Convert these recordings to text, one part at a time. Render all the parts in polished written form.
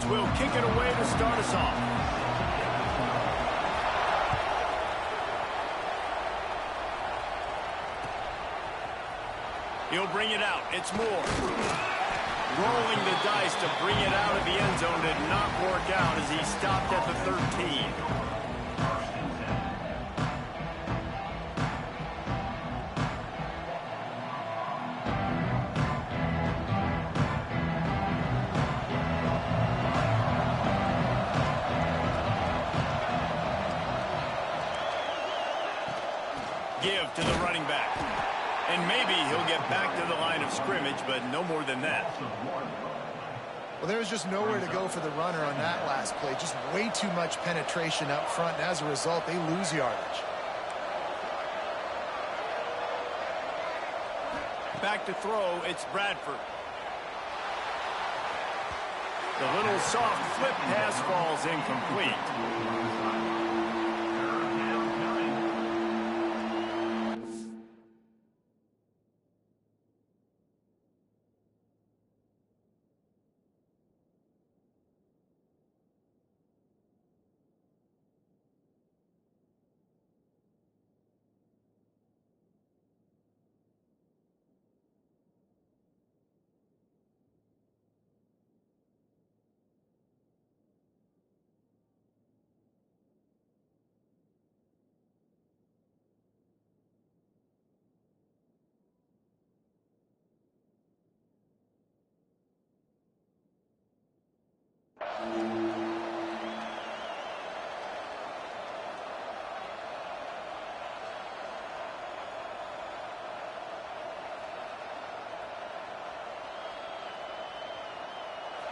Pirates will kick it away to start us off. He'll bring it out. It's Moore. Rolling the dice to bring it out of the end zone did not work out as he stopped at the 13. Give to the running back. And maybe he'll get back to the line of scrimmage, but no more than that. Well, there was just nowhere to go for the runner on that last play. Just way too much penetration up front, and as a result, they lose yardage. Back to throw, it's Bradford. The little soft flip pass falls incomplete.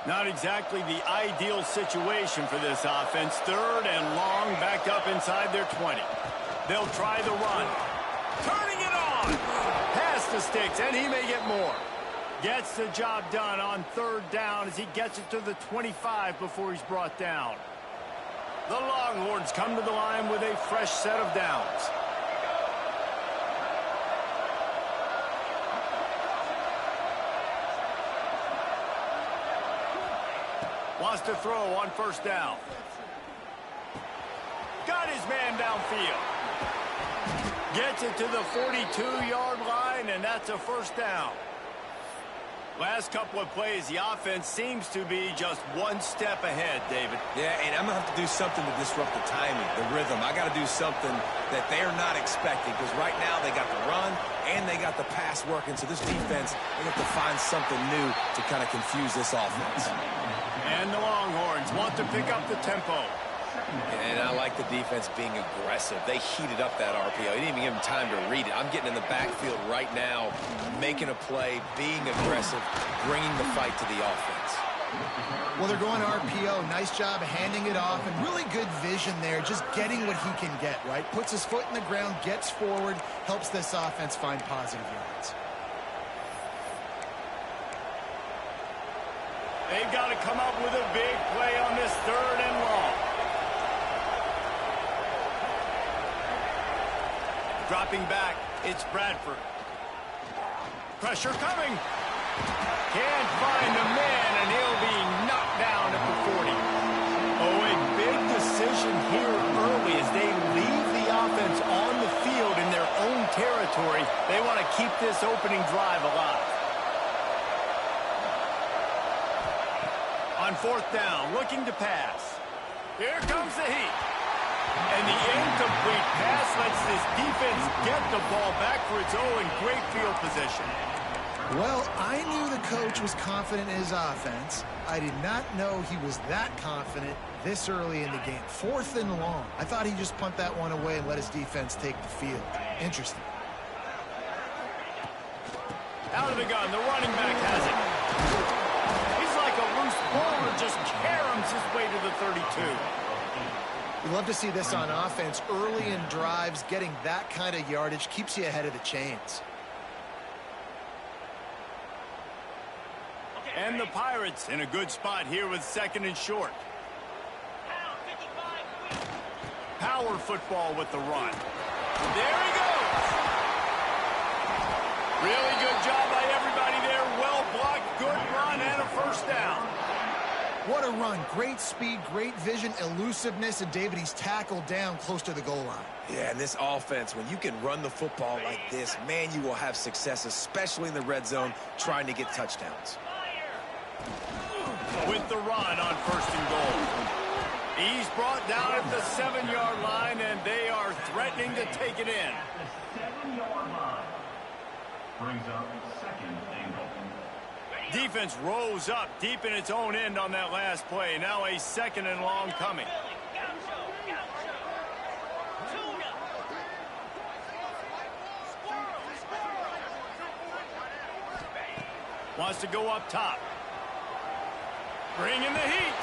Not exactly the ideal situation for this offense. Third and long, backed up inside their 20. They'll try the run. Turning it on! Pass to Sticks, and he may get more. Gets the job done on third down as he gets it to the 25 before he's brought down. The Longhorns come to the line with a fresh set of downs. Wants to throw on first down. Got his man downfield. Gets it to the 42-yard line, and that's a first down. Last couple of plays, the offense seems to be just one step ahead, David. Yeah, and I'm going to have to do something to disrupt the timing, the rhythm. I got to do something that they're not expecting, because right now they got the run and they got the pass working. So this defense, they have to find something new to kind of confuse this offense. And the Longhorns want to pick up the tempo. And I like the defense being aggressive. They heated up that RPO. He didn't even give him time to read it. I'm getting in the backfield right now, making a play, being aggressive, bringing the fight to the offense. Well, they're going RPO. Nice job handing it off, and really good vision there, just getting what he can get, right? Puts his foot in the ground, gets forward, helps this offense find positive yards. They've got to come up with a big play on this third and long. Dropping back, it's Bradford. Pressure coming. Can't find a man, and he'll be knocked down at the 40. Oh, a big decision here early as they leave the offense on the field in their own territory. They want to keep this opening drive alive. On fourth down, looking to pass. Here comes the heat. And the incomplete pass lets this defense get the ball back for its own great field position. Well, I knew the coach was confident in his offense. I did not know he was that confident this early in the game. Fourth and long. I thought he'd just punt that one away and let his defense take the field. Interesting. Out of the gun, the running back has it. He's like a loose bowler, just caroms his way to the 32. We love to see this on offense. Early in drives, getting that kind of yardage keeps you ahead of the chains. And the Pirates in a good spot here with second and short. Power football with the run. There he goes. Really good job by everybody there. Well blocked, good run, and a first down. What a run. Great speed, great vision, elusiveness, and David, he's tackled down close to the goal line. Yeah, and this offense, when you can run the football like this, man, you will have success, especially in the red zone, trying to get touchdowns. With the run on 1st and goal. He's brought down at the 7-yard line, and they are threatening to take it in. The 7-yard line brings up 2nd and goal. Defense rose up deep in its own end on that last play. Now a 2nd and long coming. Wants to go up top. Bring in the heat.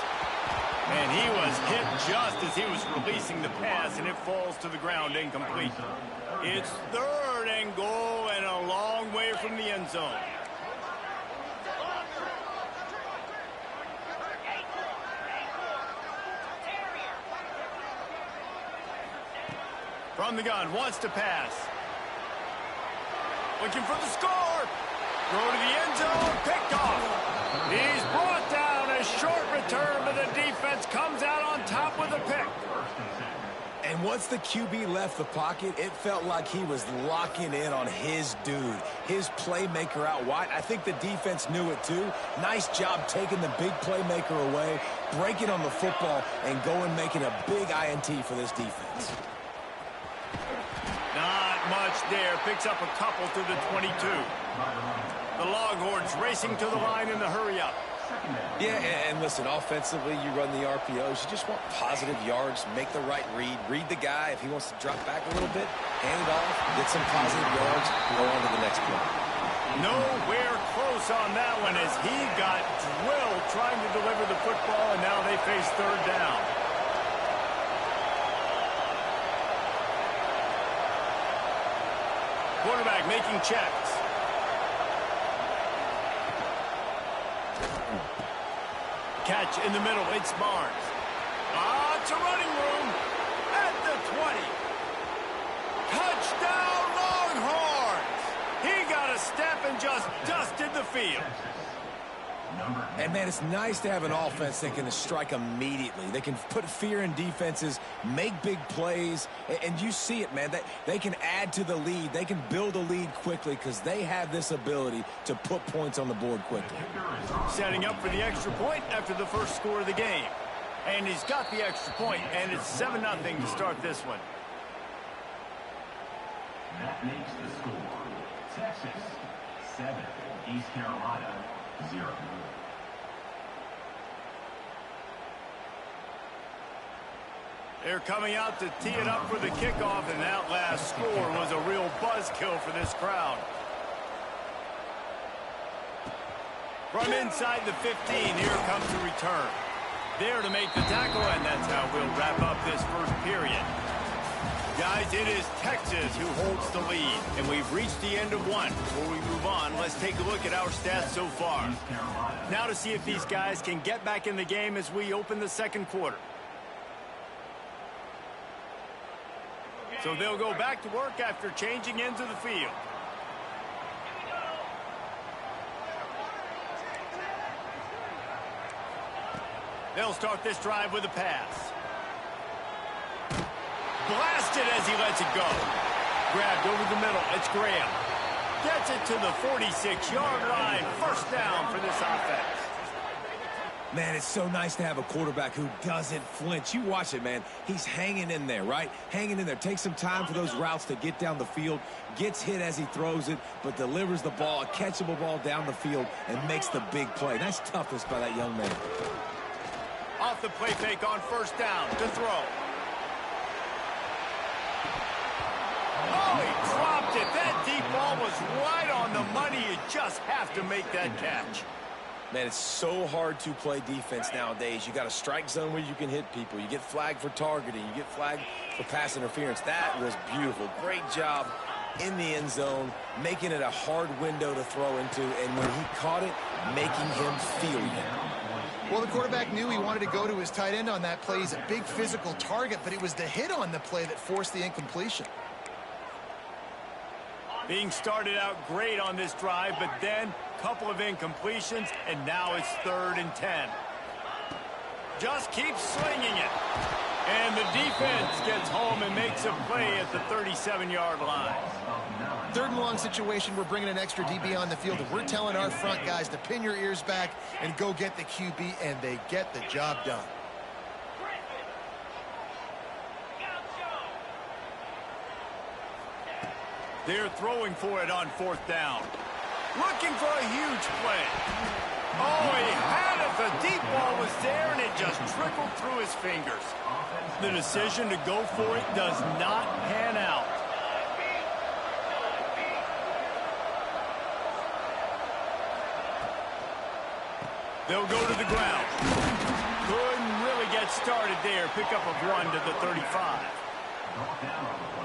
And he was hit just as he was releasing the pass, and it falls to the ground incomplete. It's 3rd and goal and a long way from the end zone. From the gun, wants to pass. Looking for the score. Throw to the end zone, picked off. He's brought down. A short return, but the defense comes out on top with a pick. And once the QB left the pocket, it felt like he was locking in on his dude, his playmaker out wide. I think the defense knew it too. Nice job taking the big playmaker away, breaking on the football, and going making a big INT for this defense. Not much there. Picks up a couple to the 22. The Longhorns racing to the line in the hurry-up. Yeah, and listen, offensively, you run the RPOs. You just want positive yards, make the right read the guy. If he wants to drop back a little bit, hand it off, get some positive yards, go on to the next play. Nowhere close on that one as he got drilled trying to deliver the football, and now they face 3rd down. Quarterback making checks. Catch in the middle, it's Barnes. It's a running room at the 20. Touchdown, Longhorns! He got a step and just dusted the field. And, man, it's nice to have an offense that can strike immediately. They can put fear in defenses, make big plays, and you see it, man. They can add to the lead. They can build a lead quickly because they have this ability to put points on the board quickly. Setting up for the extra point after the first score of the game. And he's got the extra point, and it's 7-0 to start this one. That makes the score Texas 7, East Carolina 0. They're coming out to tee it up for the kickoff, and that last score was a real buzzkill for this crowd. From inside the 15, here comes the return. There to make the tackle, and that's how we'll wrap up this first period. Guys, it is Texas who holds the lead, and we've reached the end of one. Before we move on, let's take a look at our stats so far. Now to see if these guys can get back in the game as we open the second quarter. So they'll go back to work after changing into the field. They'll start this drive with a pass. Blasted as he lets it go. Grabbed over the middle. It's Graham. Gets it to the 46-yard line. First down for this offense. Man, it's so nice to have a quarterback who doesn't flinch. You watch it, man. He's hanging in there, right? Hanging in there. Takes some time for those routes to get down the field. Gets hit as he throws it, but delivers the ball, a catchable ball down the field, and makes the big play. Nice toughness by that young man. Off the play fake on first down to throw. Oh, he dropped it. That deep ball was right on the money. You just have to make that catch. Man, it's so hard to play defense nowadays. You got a strike zone where you can hit people. You get flagged for targeting. You get flagged for pass interference. That was beautiful. Great job in the end zone, making it a hard window to throw into, and when he caught it, making him feel it. Well, the quarterback knew he wanted to go to his tight end on that play. He's a big physical target, but it was the hit on the play that forced the incompletion. Being started out great on this drive, but then a couple of incompletions, and now it's 3rd and 10. Just keeps slinging it. And the defense gets home and makes a play at the 37-yard line. 3rd and long situation, we're bringing an extra DB on the field, and we're telling our front guys to pin your ears back and go get the QB, and they get the job done. They're throwing for it on 4th down. Looking for a huge play. Oh, he had it. The deep ball was there, and it just trickled through his fingers. The decision to go for it does not pan out. They'll go to the ground. Couldn't really get started there. Pick up of 1 to the 35.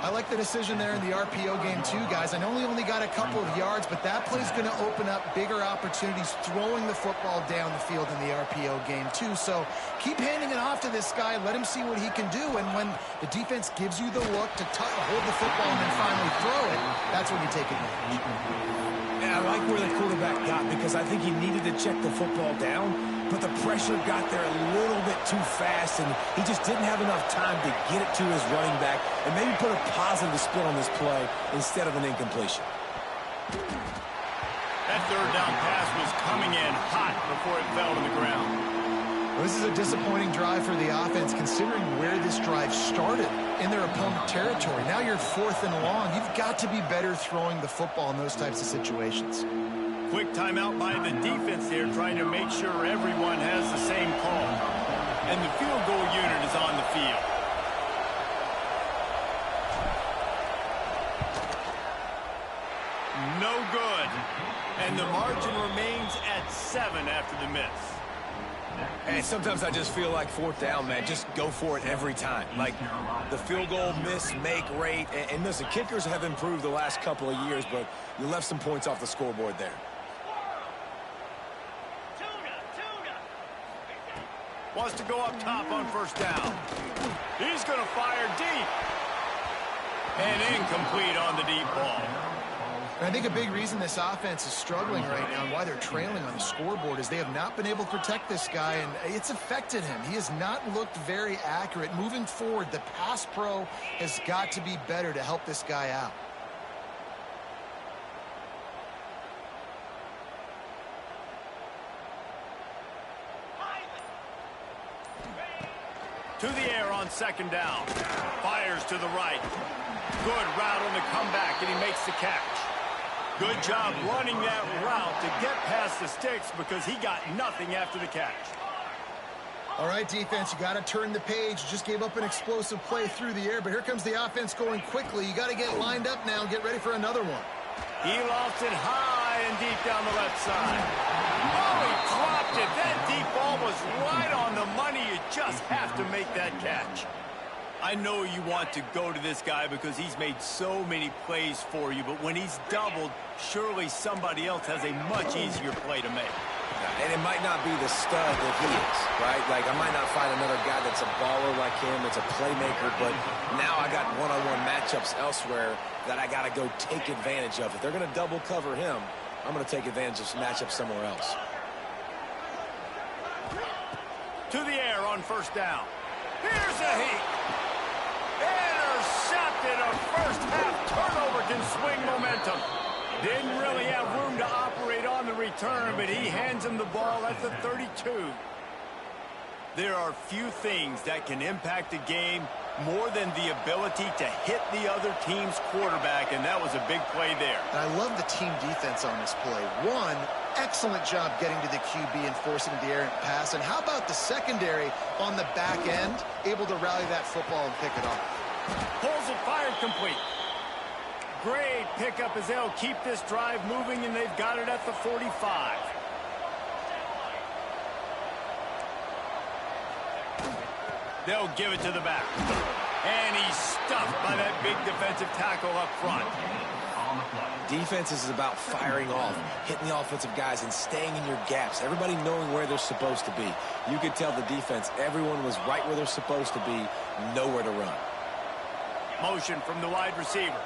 I like the decision there in the RPO game too, guys. I know he only got a couple of yards, but that play's going to open up bigger opportunities throwing the football down the field in the RPO game too. So keep handing it off to this guy. Let him see what he can do. And when the defense gives you the look to hold the football and then finally throw it, that's when you take advantage. And I like where the quarterback got, because I think he needed to check the football down, but the pressure got there a little bit too fast, and he just didn't have enough time to get it to his running back and maybe put a positive spin on this play instead of an incompletion. That 3rd down pass was coming in hot before it fell to the ground. Well, this is a disappointing drive for the offense, considering where this drive started in their opponent territory. Now you're 4th and long. You've got to be better throwing the football in those types of situations. Quick timeout by the defense there, trying to make sure everyone has the same call. And the field goal unit is on the field. No good. And the margin remains at 7 after the miss. And sometimes I just feel like 4th down, man, just go for it every time. Like the field goal miss, make rate. And listen, kickers have improved the last couple of years, but you left some points off the scoreboard there. Wants to go up top on 1st down. He's going to fire deep. And incomplete on the deep ball. And I think a big reason this offense is struggling right now and why they're trailing on the scoreboard is they have not been able to protect this guy, and it's affected him. He has not looked very accurate. Moving forward, the pass pro has got to be better to help this guy out. To the air on 2nd down. Fires to the right. Good route on the comeback, and he makes the catch. Good job running that route to get past the sticks, because he got nothing after the catch. All right, defense, you got to turn the page. You just gave up an explosive play through the air, but here comes the offense going quickly. You got to get lined up now and get ready for another one. He lost it high and deep down the left side. Oh, he dropped it. That deep ball was right on the money. You just have to make that catch. I know you want to go to this guy because he's made so many plays for you, but when he's doubled, surely somebody else has a much easier play to make. And it might not be the stud that he is, right? Like, I might not find another guy that's a baller like him, that's a playmaker, but now I got one-on-one matchups elsewhere that I got to go take advantage of. If they're going to double cover him, I'm going to take advantage of some matchups somewhere else. To the air on 1st down. Here's a heat. Intercepted. A first-half turnover can swing momentum. Didn't really have room to operate on the return, but he hands him the ball at the 32. There are few things that can impact a game more than the ability to hit the other team's quarterback, and that was a big play there. And I love the team defense on this play. One, excellent job getting to the QB and forcing the errant pass. And how about the secondary on the back end, able to rally that football and pick it off? Pulls it, fired, complete. Great pickup as they'll keep this drive moving, and they've got it at the 45. They'll give it to the back. And he's stuffed by that big defensive tackle up front. Defense is about firing off, hitting the offensive guys, and staying in your gaps. Everybody knowing where they're supposed to be. You could tell the defense, everyone was right where they're supposed to be, nowhere to run. Motion from the wide receiver.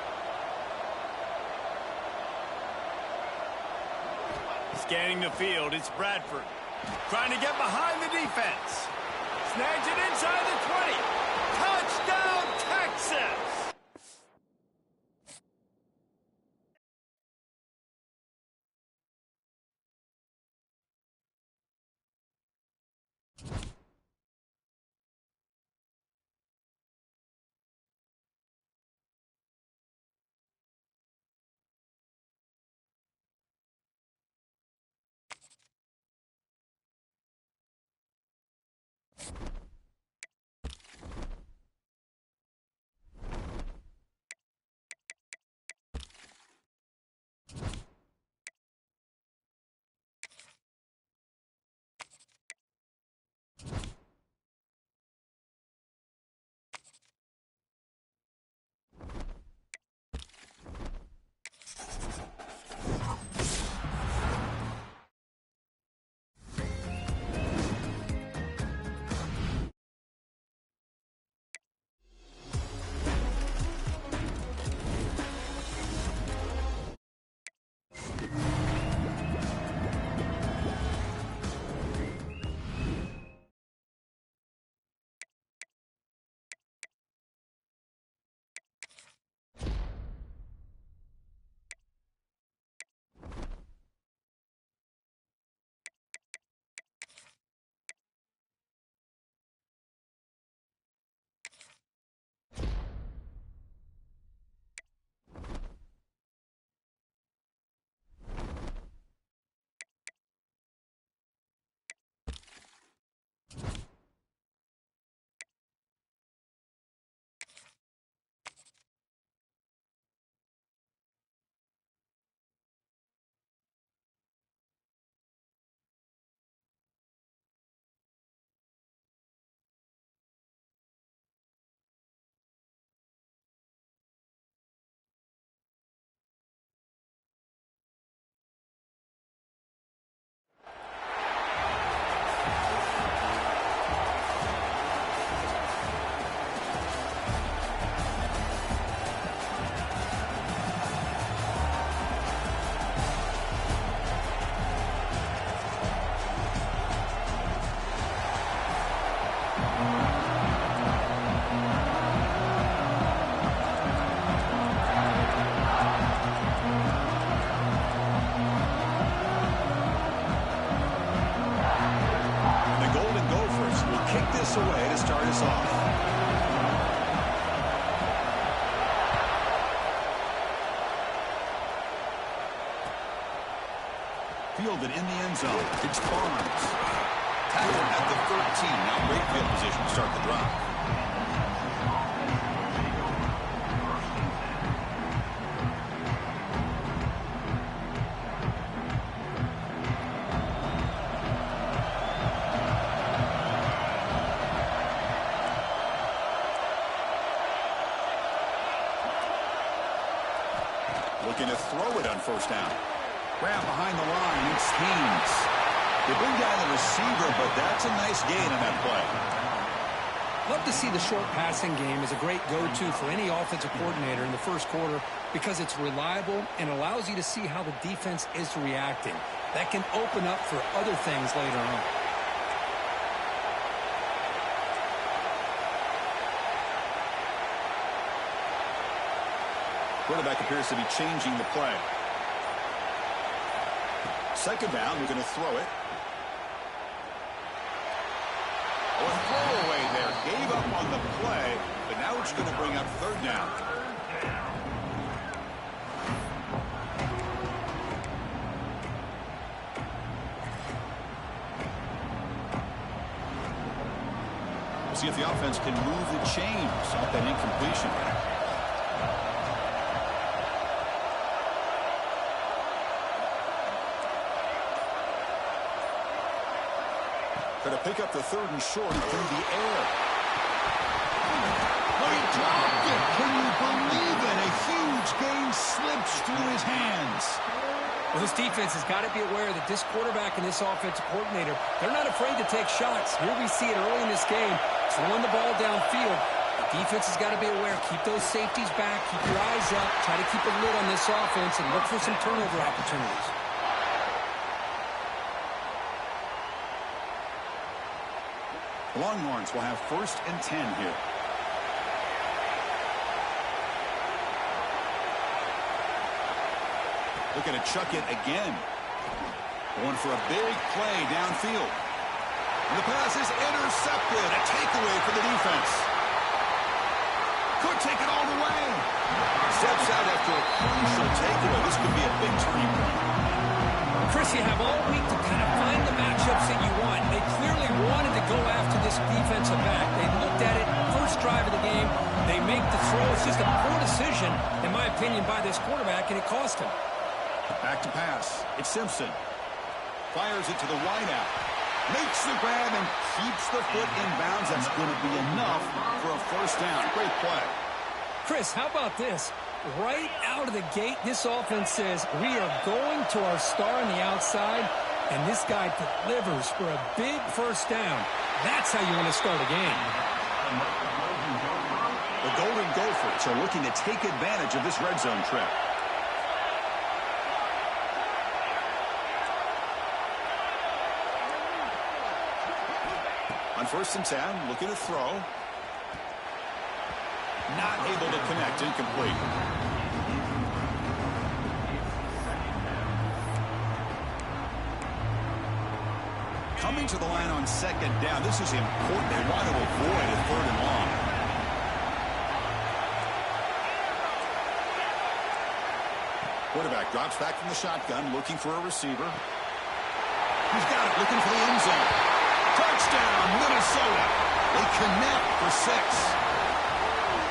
Scanning the field, it's Bradford. Trying to get behind the defense. snags it inside the 20. Touchdown, Texas! Away to start us off. Fielded in the end zone. It's Barnes. Tackled at the 13. Now great field position to start the drive. Looking to throw it on first down. Grab behind the line. It's Haynes. They bring down the receiver, but that's a nice gain on that play. Love to see the short passing game as a great go-to for any offensive coordinator in the first quarter because it's reliable and allows you to see how the defense is reacting. That can open up for other things later on. Quarterback appears to be changing the play. Second down, we're going to throw it. A throwaway there. Gave up on the play, but now it's going to bring up third down. We'll see if the offense can move the chains off that incompletion. Going to pick up the third and short through the air. Oh, he dropped it. Can you believe it? A huge gain slips through his hands. Well, this defense has got to be aware that this quarterback and this offensive coordinator, they're not afraid to take shots. Here we see it early in this game, throwing the ball downfield. The defense has got to be aware. Keep those safeties back. Keep your eyes up. Try to keep a lid on this offense and look for some turnover opportunities. Longhorns will have 1st and 10 here. Looking to chuck it again. Going for a big play downfield. And the pass is intercepted. A takeaway for the defense. Could take it all the way. Steps out after a crucial takeaway. This could be a big turning point. Chris, you have all week to kind of find the matchups that you want. They clearly wanted to go after this defensive back. They looked at it, first drive of the game. They make the throw. It's just a poor decision, in my opinion, by this quarterback, and it cost him. Back to pass. It's Simpson. Fires it to the wideout. Makes the grab and keeps the foot in bounds. That's going to be enough for a 1st down. Great play. Chris, how about this? Right out of the gate, this offense says, we are going to our star on the outside, and this guy delivers for a big 1st down. That's how you want to start a game. The Golden Gophers are looking to take advantage of this red zone trip. On 1st and 10, looking to throw. Not able to connect, incomplete. Coming to the line on 2nd down. This is important. They want to avoid a 3rd and long. Quarterback drops back from the shotgun, looking for a receiver. He's got it, looking for the end zone. Touchdown, Minnesota. They connect for 6.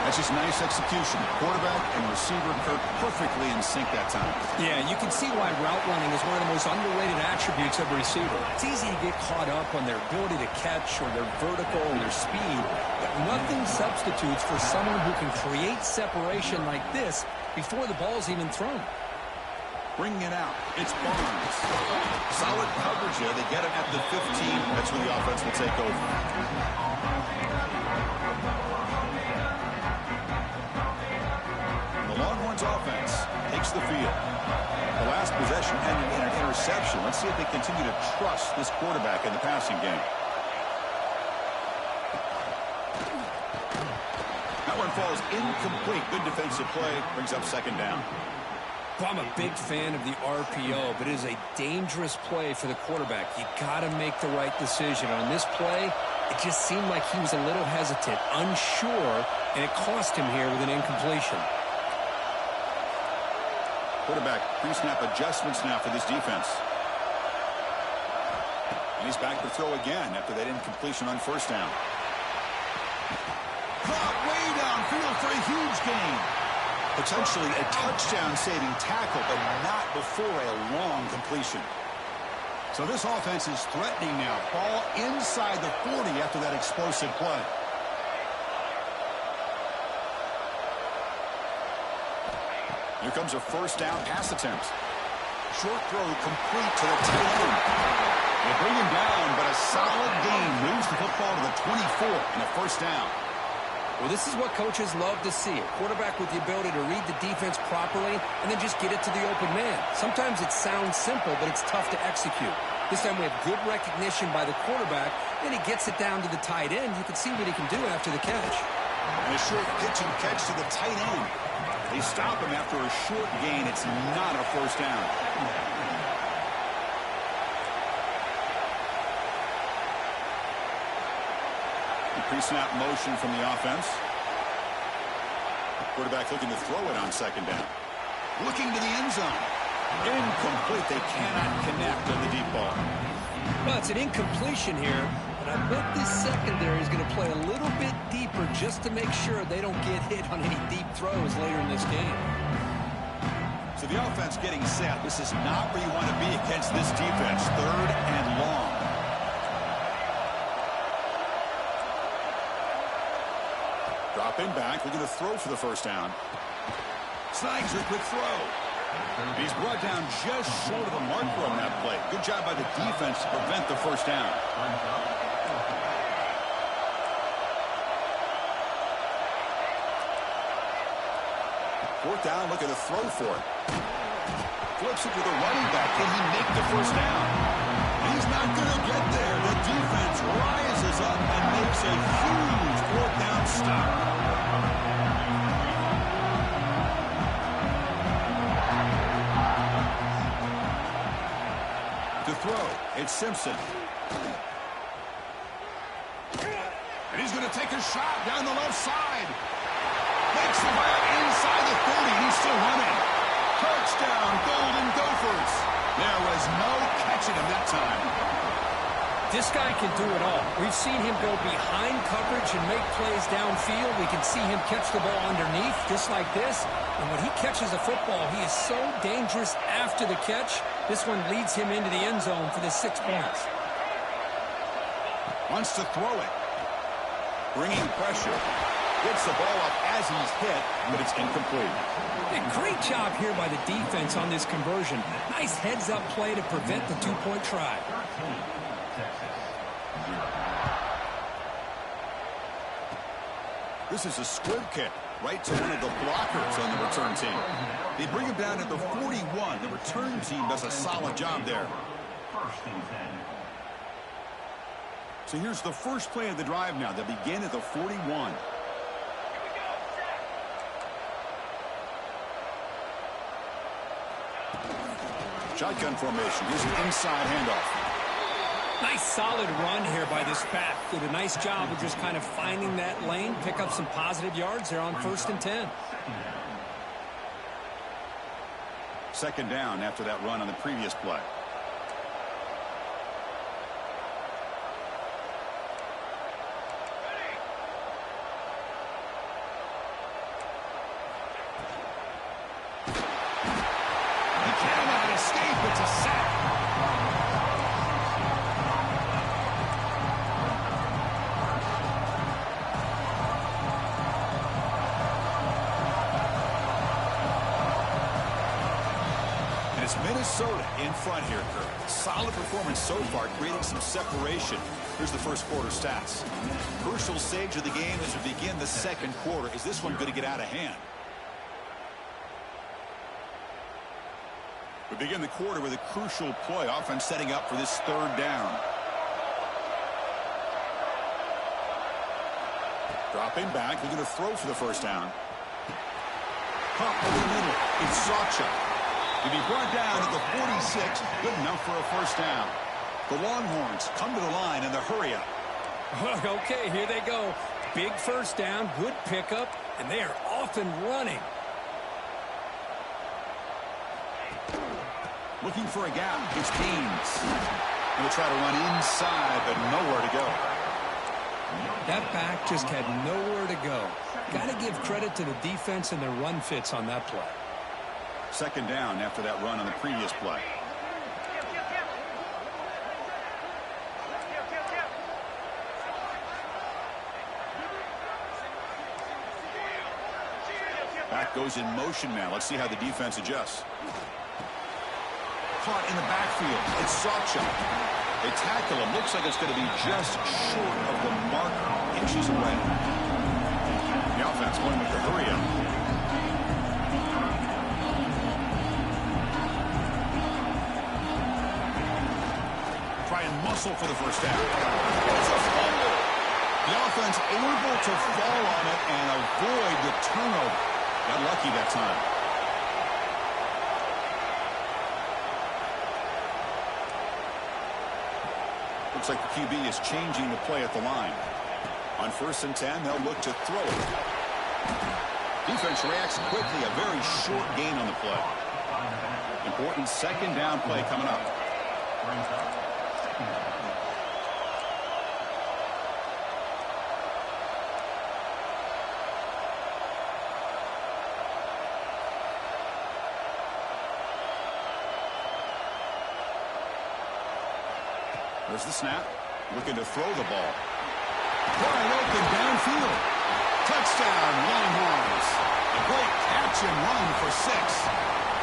That's just nice execution. Quarterback and receiver Kirk perfectly in sync that time. Yeah, you can see why route running is one of the most underrated attributes of a receiver. It's easy to get caught up on their ability to catch or their vertical or their speed, but nothing substitutes for someone who can create separation like this before the ball's even thrown. Bringing it out. It's Barnes. Solid coverage here. They get it at the 15. That's where the offense will take over. The Longhorns offense takes the field. The last possession ended in an interception. Let's see if they continue to trust this quarterback in the passing game. That one falls incomplete. Good defensive play. Brings up 2nd down. Well, I'm a big fan of the RPO, but it is a dangerous play for the quarterback. You got to make the right decision. On this play, it just seemed like he was a little hesitant, unsure, and it cost him here with an incompletion. Quarterback pre-snap adjustments now for this defense. And he's back to throw again after that incompletion on 1st down. Caught way downfield for a huge gain. Potentially a touchdown-saving tackle, but not before a long completion. So this offense is threatening now. Ball inside the 40 after that explosive play. Here comes a 1st down pass attempt. Short throw complete to the tight end. They bring him down, but a solid gain moves the football to the 24 and a 1st down. Well, this is what coaches love to see. A quarterback with the ability to read the defense properly and then just get it to the open man. Sometimes it sounds simple, but it's tough to execute. This time we have good recognition by the quarterback, and he gets it down to the tight end. You can see what he can do after the catch. And a short pitch and catch to the tight end. They stop him after a short gain. It's not a 1st down. Pre-snap motion from the offense. Quarterback looking to throw it on 2nd down. Looking to the end zone. Incomplete. They cannot connect on the deep ball. Well, it's an incompletion here, but I bet this secondary is going to play a little bit deeper just to make sure they don't get hit on any deep throws later in this game. So the offense getting set. This is not where you want to be against this defense. 3rd and long. Dropping back, looking to throw for the 1st down. Snags a quick throw. He's brought down just short of the marker on that play. Good job by the defense to prevent the 1st down. 4th down, looking to throw for it. Flips it to the running back. Can he make the 1st down? He's not going to get there. The defense rises up and makes a huge fourth down stop. To throw, it's Simpson. And he's going to take a shot down the left side. Makes the grab inside the 30. He's still running. Touchdown, Golden Gophers. There was no catching him that time. This guy can do it all. We've seen him go behind coverage and make plays downfield. We can see him catch the ball underneath, just like this. And when he catches a football, he is so dangerous after the catch. This one leads him into the end zone for the 6 points. Wants to throw it. Bringing pressure. Gets the ball up as he's hit, but it's incomplete. A great job here by the defense on this conversion. Nice heads-up play to prevent the two-point try. This is a squib kick right to one of the blockers on the return team. They bring him down at the 41. The return team does a solid job there. So here's the first play of the drive now. They begin at the 41. Shotgun formation. Here's an inside handoff. Nice solid run here by this back. Did a nice job of just kind of finding that lane, pick up some positive yards there on 1st and 10. Second down after that run on the previous play. It's a sack. And it's Minnesota in front here, Kirk. Solid performance so far, creating some separation. Here's the first quarter stats. Crucial stage of the game as we begin the second quarter. Is this one going to get out of hand? We begin the quarter with a crucial play. Offense setting up for this third down. Dropping back, looking to throw for the first down. Pop over the middle. It's Sawchuk. To be brought down at the 46. Good enough for a first down. The Longhorns come to the line in the hurry up. Okay, here they go. Big first down, good pickup, and they are off and running. Looking for a gap. It's Deans. Going to try to run inside, but nowhere to go. That back just had nowhere to go. Got to give credit to the defense and their run fits on that play. Second down after that run on the previous play. Back goes in motion now. Let's see how the defense adjusts. Caught in the backfield. It's Sawchuk. They tackle him. Looks like it's going to be just short of the marker. Inches away. The offense going with the hurry up. Try and muscle for the first down. It's a fumble. The offense able to fall on it and avoid the turnover. Got lucky that time. Looks like the QB is changing the play at the line. On 1st and 10, they'll look to throw it. Defense reacts quickly. A very short gain on the play. Important second down play coming up. There's the snap. Looking to throw the ball. Wide open downfield. Touchdown, Longhorns. A great catch and run for 6.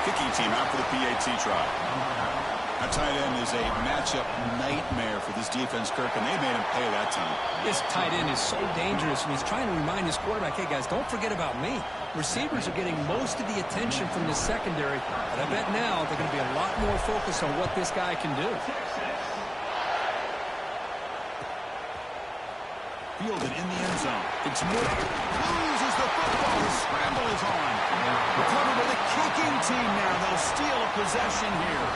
Kicking team out for the PAT try. That tight end is a matchup nightmare for this defense, Kirk, and they made him pay that time. This tight end is so dangerous, and he's trying to remind his quarterback, hey, guys, don't forget about me. Receivers are getting most of the attention from the secondary, but I bet now they're going to be a lot more focused on what this guy can do. It's Moore. Loses the football. The scramble is on. Recovered by the kicking team now. They'll steal a possession here.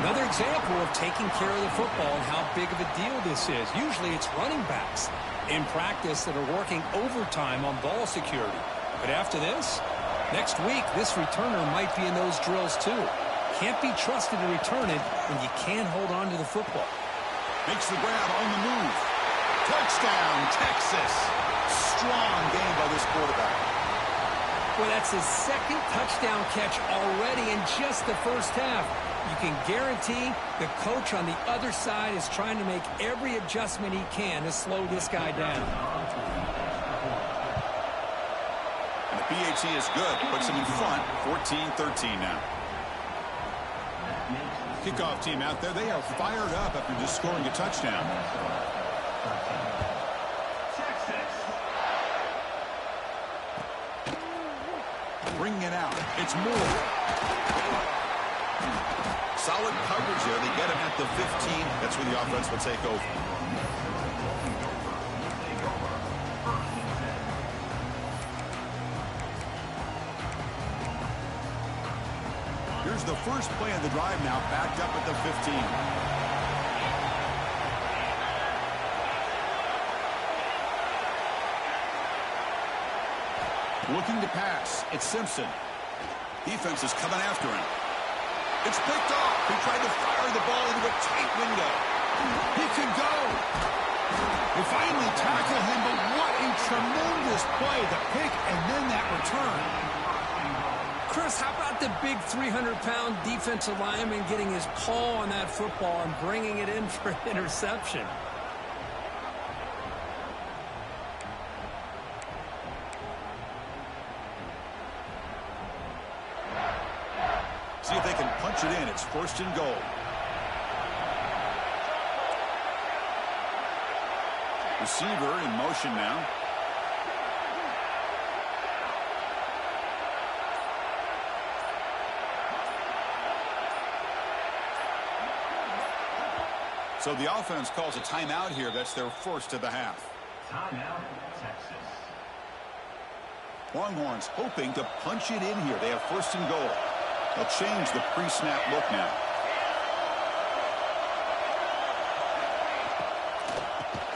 Another example of taking care of the football and how big of a deal this is. Usually it's running backs in practice that are working overtime on ball security. But after this, next week, this returner might be in those drills too. Can't be trusted to return it when you can't hold on to the football. Makes the grab on the move. Touchdown, Texas. Strong game by this quarterback. Well, that's his second touchdown catch already in just the first half. You can guarantee the coach on the other side is trying to make every adjustment he can to slow this guy down. And the PAT is good. Puts him in front, 14-13 now. Kickoff team out there, they are fired up after just scoring a touchdown. Bringing it out. It's Moore. Solid coverage there. They get him at the 15. That's where the offense will take over. Here's the first play of the drive now, backed up at the 15. Looking to pass. It's Simpson. Defense is coming after him. It's picked off. He tried to fire the ball into a tight window. He can go. They finally tackle him, but what a tremendous play. The pick and then that return. Chris, how about the big 300-pound defensive lineman getting his paw on that football and bringing it in for an interception? See if they can punch it in. It's first and goal. Receiver in motion now. So the offense calls a timeout here. That's their first of the half. Timeout, Texas. Longhorns hoping to punch it in here. They have first and goal. They'll change the pre-snap look now.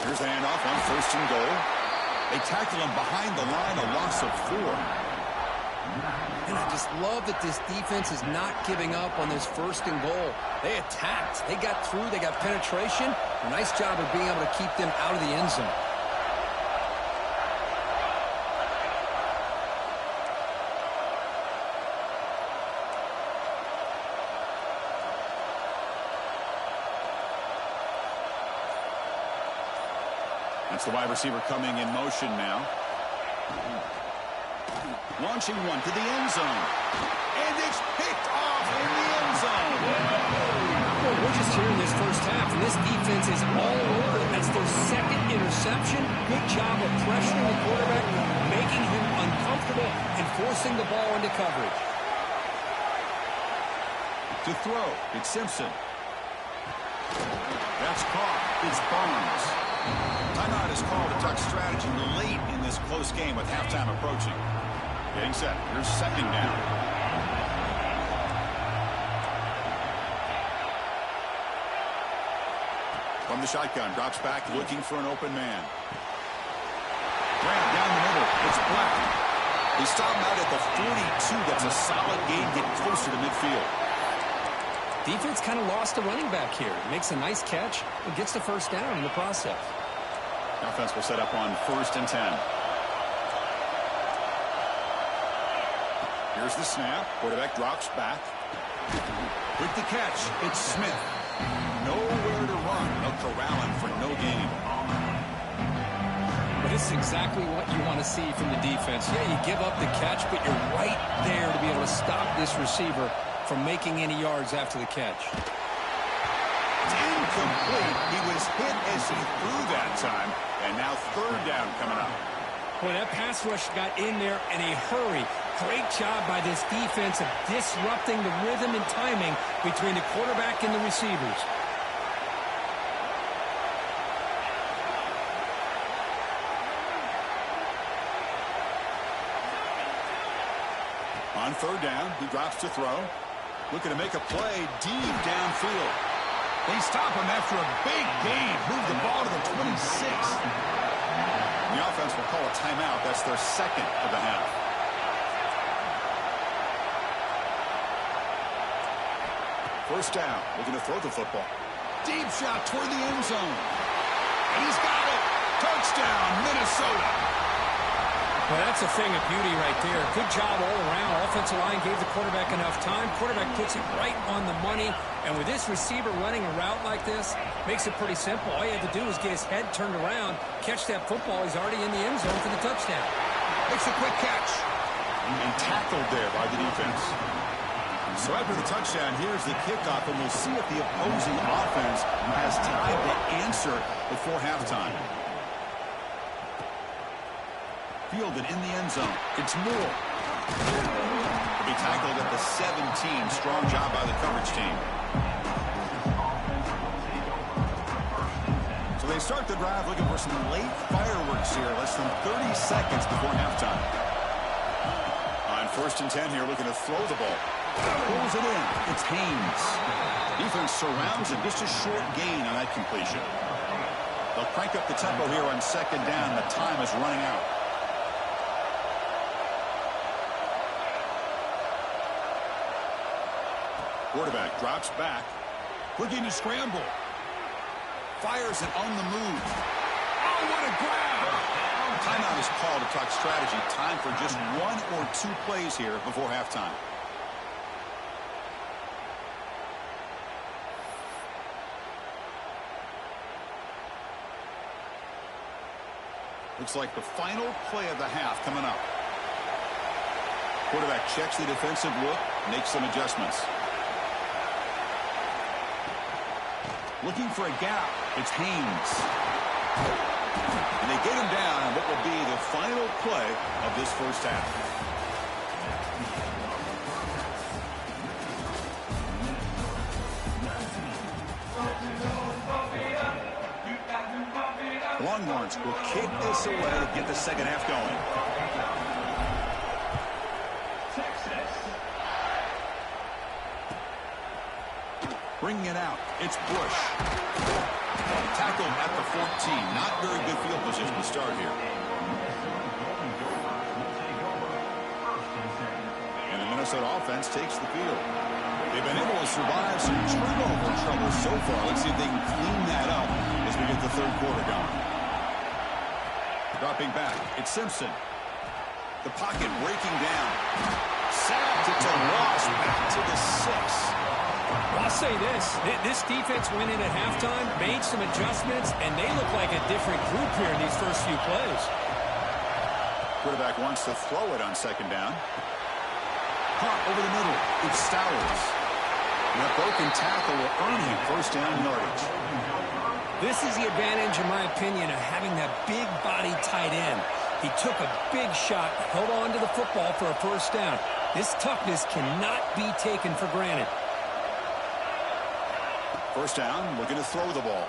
Here's the handoff on first and goal. They tackle him behind the line, a loss of 4. And I just love that this defense is not giving up on this first and goal. They attacked. They got through. They got penetration. A nice job of being able to keep them out of the end zone. That's the wide receiver coming in motion now. Launching one to the end zone. And it's picked off in the end zone. Well, we're just here in this first half, and this defense is all over. That's their second interception. Good job of pressuring the quarterback, making him uncomfortable, and forcing the ball into coverage. To throw, it's Simpson. That's caught. It's Barnes. Timeout is called to tuck strategy late in this close game with halftime approaching. Getting set. Here's second down. From the shotgun, drops back, looking for an open man. Grab down the middle. It's Black. They stop him out at the 42. That's a solid gain, getting closer to midfield. Defense kind of lost a running back here. Makes a nice catch and gets the first down in the process. Offense will set up on first and 10. Here's the snap. Quarterback drops back. With the catch, it's Smith. Nowhere to run. They'll corral him for no gain. But this is exactly what you want to see from the defense. Yeah, you give up the catch, but you're right there to be able to stop this receiver from making any yards after the catch. Incomplete. He was hit as he threw that time. And now third down coming up. Boy, that pass rush got in there in a hurry. Great job by this defense of disrupting the rhythm and timing between the quarterback and the receivers. On third down, he drops to throw. Looking to make a play deep downfield. They stop him after a big gain. Move the ball to the 26. The offense will call a timeout. That's their second of the half. First down, looking to throw the football. Deep shot toward the end zone. He's got it. Touchdown, Minnesota. Well, that's a thing of beauty right there. Good job all around. Offensive line gave the quarterback enough time. Quarterback puts it right on the money. And with this receiver running a route like this, makes it pretty simple. All you have to do is get his head turned around, catch that football. He's already in the end zone for the touchdown. Makes a quick catch. And tackled there by the defense. So after the touchdown, here's the kickoff, and we'll see if the opposing offense has time to answer before halftime. Fielded in the end zone. It's Moore. He'll be tackled at the 17. Strong job by the coverage team. So they start the drive looking for some late fireworks here. Less than 30 seconds before halftime. On 1st and 10 here, looking to throw the ball. Pulls it in. It's Haynes. Defense surrounds him. Just a short gain on that completion. They'll crank up the tempo here on 2nd down. The time is running out. Quarterback drops back. Looking to scramble. Fires it on the move. Oh, what a grab! Timeout is called to talk strategy. Time for just 1 or 2 plays here before halftime. Looks like the final play of the half coming up. Quarterback checks the defensive look, makes some adjustments. Looking for a gap. It's Haynes. And they get him down on what will be the final play of this first half. Longhorns will kick this away to get the second half going. Bringing it out. It's Bush. Tackled at the 14. Not very good field position to start here. And the Minnesota offense takes the field. They've been able to survive some turnover trouble so far. Let's see if they can clean that up as we get the third quarter going. Dropping back. It's Simpson. The pocket breaking down. Sacked it to Ross. Back to the 6. I'll say this defense went in at halftime, made some adjustments, and they look like a different group here in these first few plays. Quarterback wants to throw it on 2nd down. Caught over the middle. It's Stowers. And that broken tackle will earn him 1st down yardage. This is the advantage, in my opinion, of having that big body tight end. He took a big shot, held on to the football for a 1st down. This toughness cannot be taken for granted. 1st down, looking to throw the ball.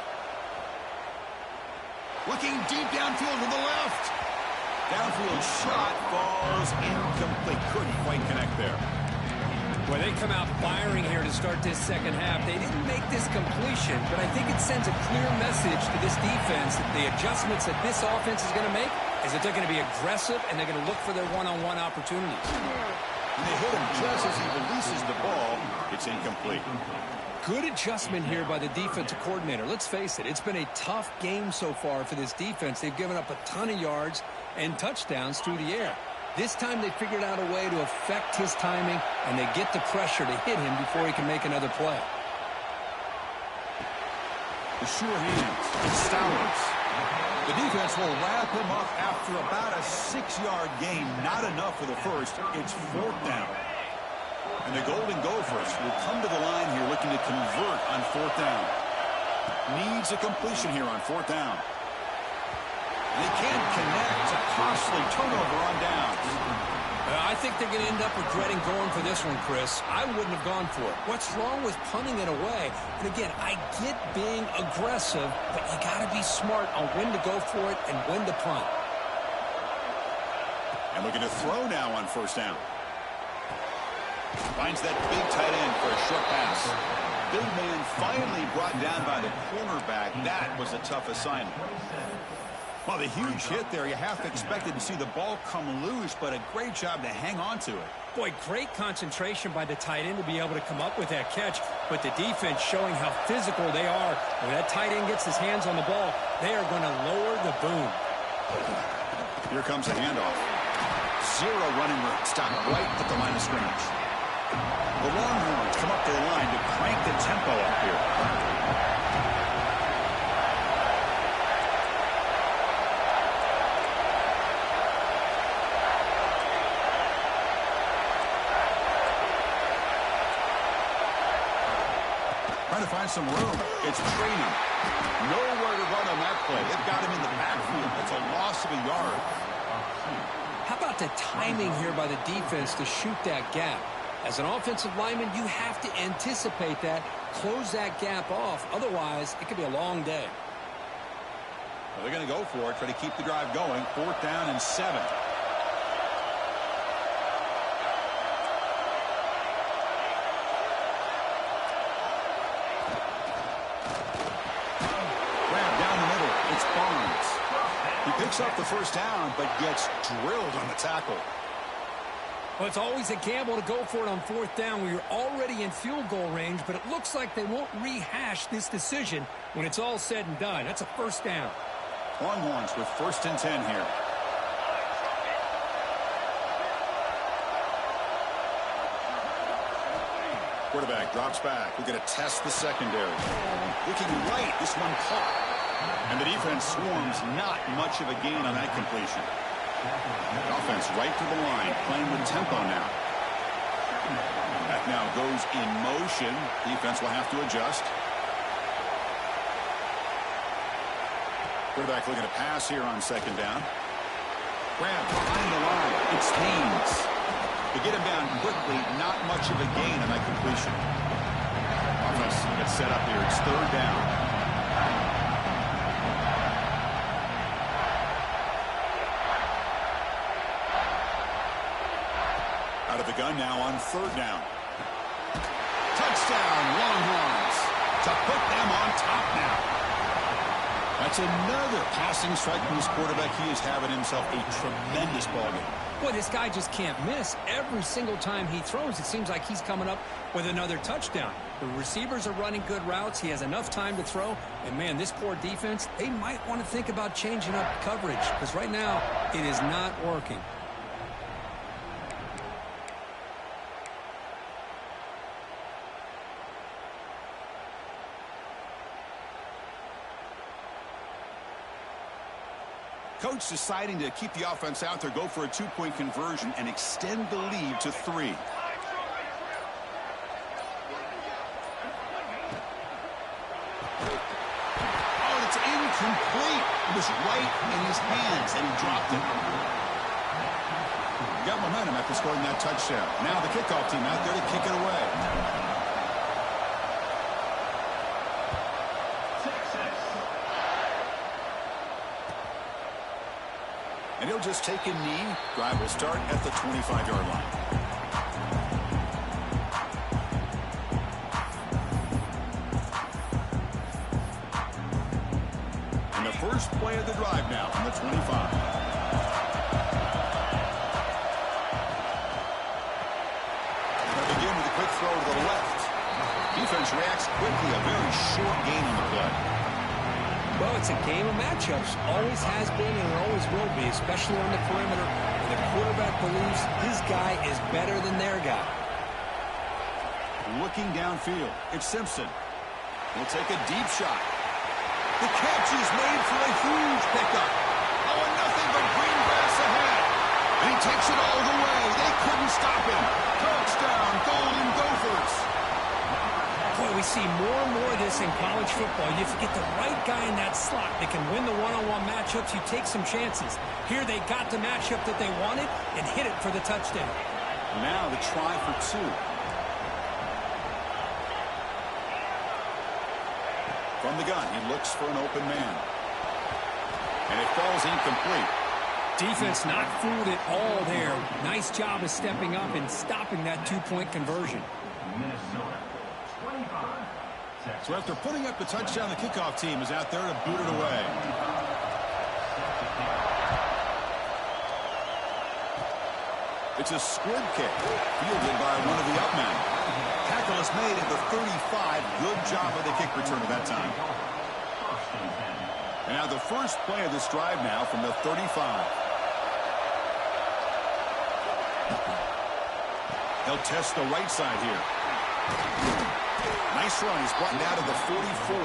Looking deep downfield to the left. Downfield shot falls incomplete. Couldn't quite connect there. Well, they come out firing here to start this second half. They didn't make this completion, but I think it sends a clear message to this defense that the adjustments that this offense is going to make is that they're going to be aggressive and they're going to look for their one-on-one opportunities. And they hit him just as he releases the ball. It's incomplete. Good adjustment here by the defensive coordinator. Let's face it, it's been a tough game so far for this defense. They've given up a ton of yards and touchdowns through the air. This time they figured out a way to affect his timing, and they get the pressure to hit him before he can make another play. The sure hands. It's Stowers. The defense will wrap him up after about a 6-yard gain. Not enough for the first. It's 4th down. And the Golden Gophers will come to the line here looking to convert on 4th down. Needs a completion here on 4th down. They can't connect. A costly turnover on downs. I think they're going to end up regretting going for this one, Chris. I wouldn't have gone for it. What's wrong with punting it away? And again, I get being aggressive, but you got to be smart on when to go for it and when to punt. And looking to throw now on 1st down. Finds that big tight end for a short pass. Big man finally brought down by the cornerback. That was a tough assignment. Well, the huge hit there, you half expected to see the ball come loose, but a great job to hang on to it. Boy, great concentration by the tight end to be able to come up with that catch, but the defense showing how physical they are. When that tight end gets his hands on the ball, they are going to lower the boom. Here comes a handoff. Zero running room. Stop right at the line of scrimmage. The Longhorns come up to the line to crank the tempo up here. Trying to find some room. It's training. Nowhere to run on that play. They've got him in the backfield. That's a loss of a yard. How about the timing here by the defense to shoot that gap? As an offensive lineman, you have to anticipate that, close that gap off. Otherwise, it could be a long day. Well, they're going to go for it, try to keep the drive going. 4th down and 7. Picks up the first down, but gets drilled on the tackle. Well, it's always a gamble to go for it on 4th down where you're already in field goal range, but it looks like they won't rehash this decision when it's all said and done. That's a first down. Longhorns with 1st and 10 here. Quarterback drops back. We're going to test the secondary. Looking right, this one caught. And the defense swarms, not much of a gain on that completion. Offense right to the line, playing with tempo now. That now goes in motion. Defense will have to adjust. Quarterback looking to pass here on 2nd down. Grab behind the line. It's Haynes. To get him down quickly, not much of a gain on that completion. Offense gets set up here. It's 3rd down. Out of the gun now on 3rd down. Touchdown, Longhorns, to put them on top now. That's another passing strike from this quarterback. He is having himself a tremendous ballgame. Boy, this guy just can't miss. Every single time he throws, it seems like he's coming up with another touchdown. The receivers are running good routes. He has enough time to throw. And, man, this poor defense, they might want to think about changing up coverage because right now it is not working. Coach deciding to keep the offense out there, go for a 2-point conversion, and extend the lead to 3. Oh, it's incomplete. It was right in his hands, and he dropped it. Got momentum after scoring that touchdown. Now the kickoff team out there to kick it away. And he'll just take a knee. Drive will start at the 25-yard line. And the first play of the drive now on the 25. They'll begin with a quick throw to the left. Defense reacts quickly. A very short gain on the play. Well, it's a game of matchups. Always has been and always will be, especially on the perimeter. The quarterback believes his guy is better than their guy. Looking downfield, it's Simpson. He'll take a deep shot. The catch is made for a huge pickup. Oh, and nothing but green grass ahead. And he takes it all the way. They couldn't stop him. Touchdown, Golden Gophers. Boy, we see more and more of this in college football. If you get the right guy in that slot that can win the one-on-one matchups, you take some chances. Here they got the matchup that they wanted and hit it for the touchdown. Now the try for 2. From the gun, he looks for an open man. And it falls incomplete. Defense not fooled at all there. Nice job of stepping up and stopping that two-point conversion. Minnesota, 25. So after putting up the touchdown, the kickoff team is out there to boot it away. It's a squib kick, fielded by one of the up men. Tackle is made at the 35. Good job of the kick return at that time. And now the first play of this drive now from the 35. He'll test the right side here. Nice run. He's brought down to the 44.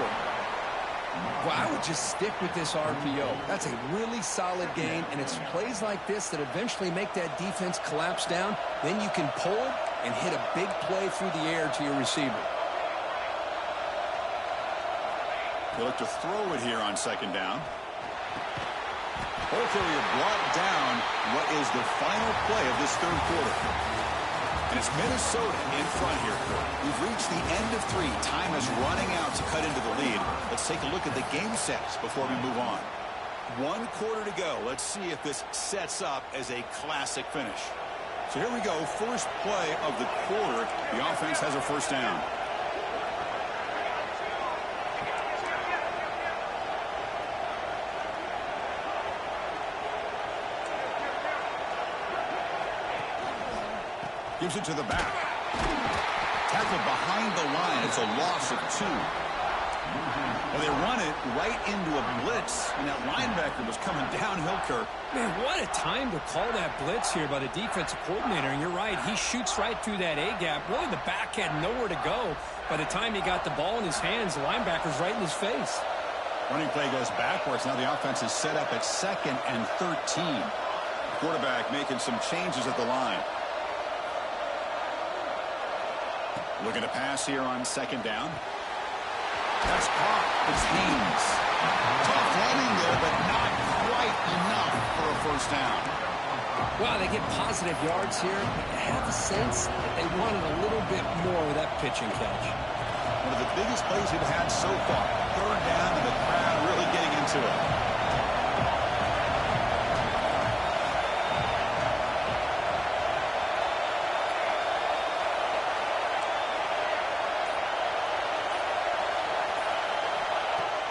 Well, I would just stick with this RPO. That's a really solid gain, and it's plays like this that eventually make that defense collapse down. Then you can pull it and hit a big play through the air to your receiver. He'll look to throw it here on second down. Ball carrier brought down. What is the final play of this third quarter? And it's Minnesota in front here. We've reached the end of 3. Time is running out to cut into the lead. Let's take a look at the game sets before we move on. 1 quarter to go. Let's see if this sets up as a classic finish. So here we go. First play of the quarter. The offense has a first down. Gives it to the back. Tackled behind the line. It's a loss of 2. Well, they run it right into a blitz, and that linebacker was coming downhill, Kirk. Man, what a time to call that blitz here by the defensive coordinator. And you're right, he shoots right through that A-gap. Really, the back had nowhere to go. By the time he got the ball in his hands, the linebacker's right in his face. Running play goes backwards. Now the offense is set up at 2nd and 13. Quarterback making some changes at the line. Looking to pass here on second down. That's caught. It's Haynes. Tough running there, but not quite enough for a first down. Wow, they get positive yards here. I have the sense that they wanted a little bit more of that pitch and catch. One of the biggest plays we've had so far. Third down, and the crowd really getting into it.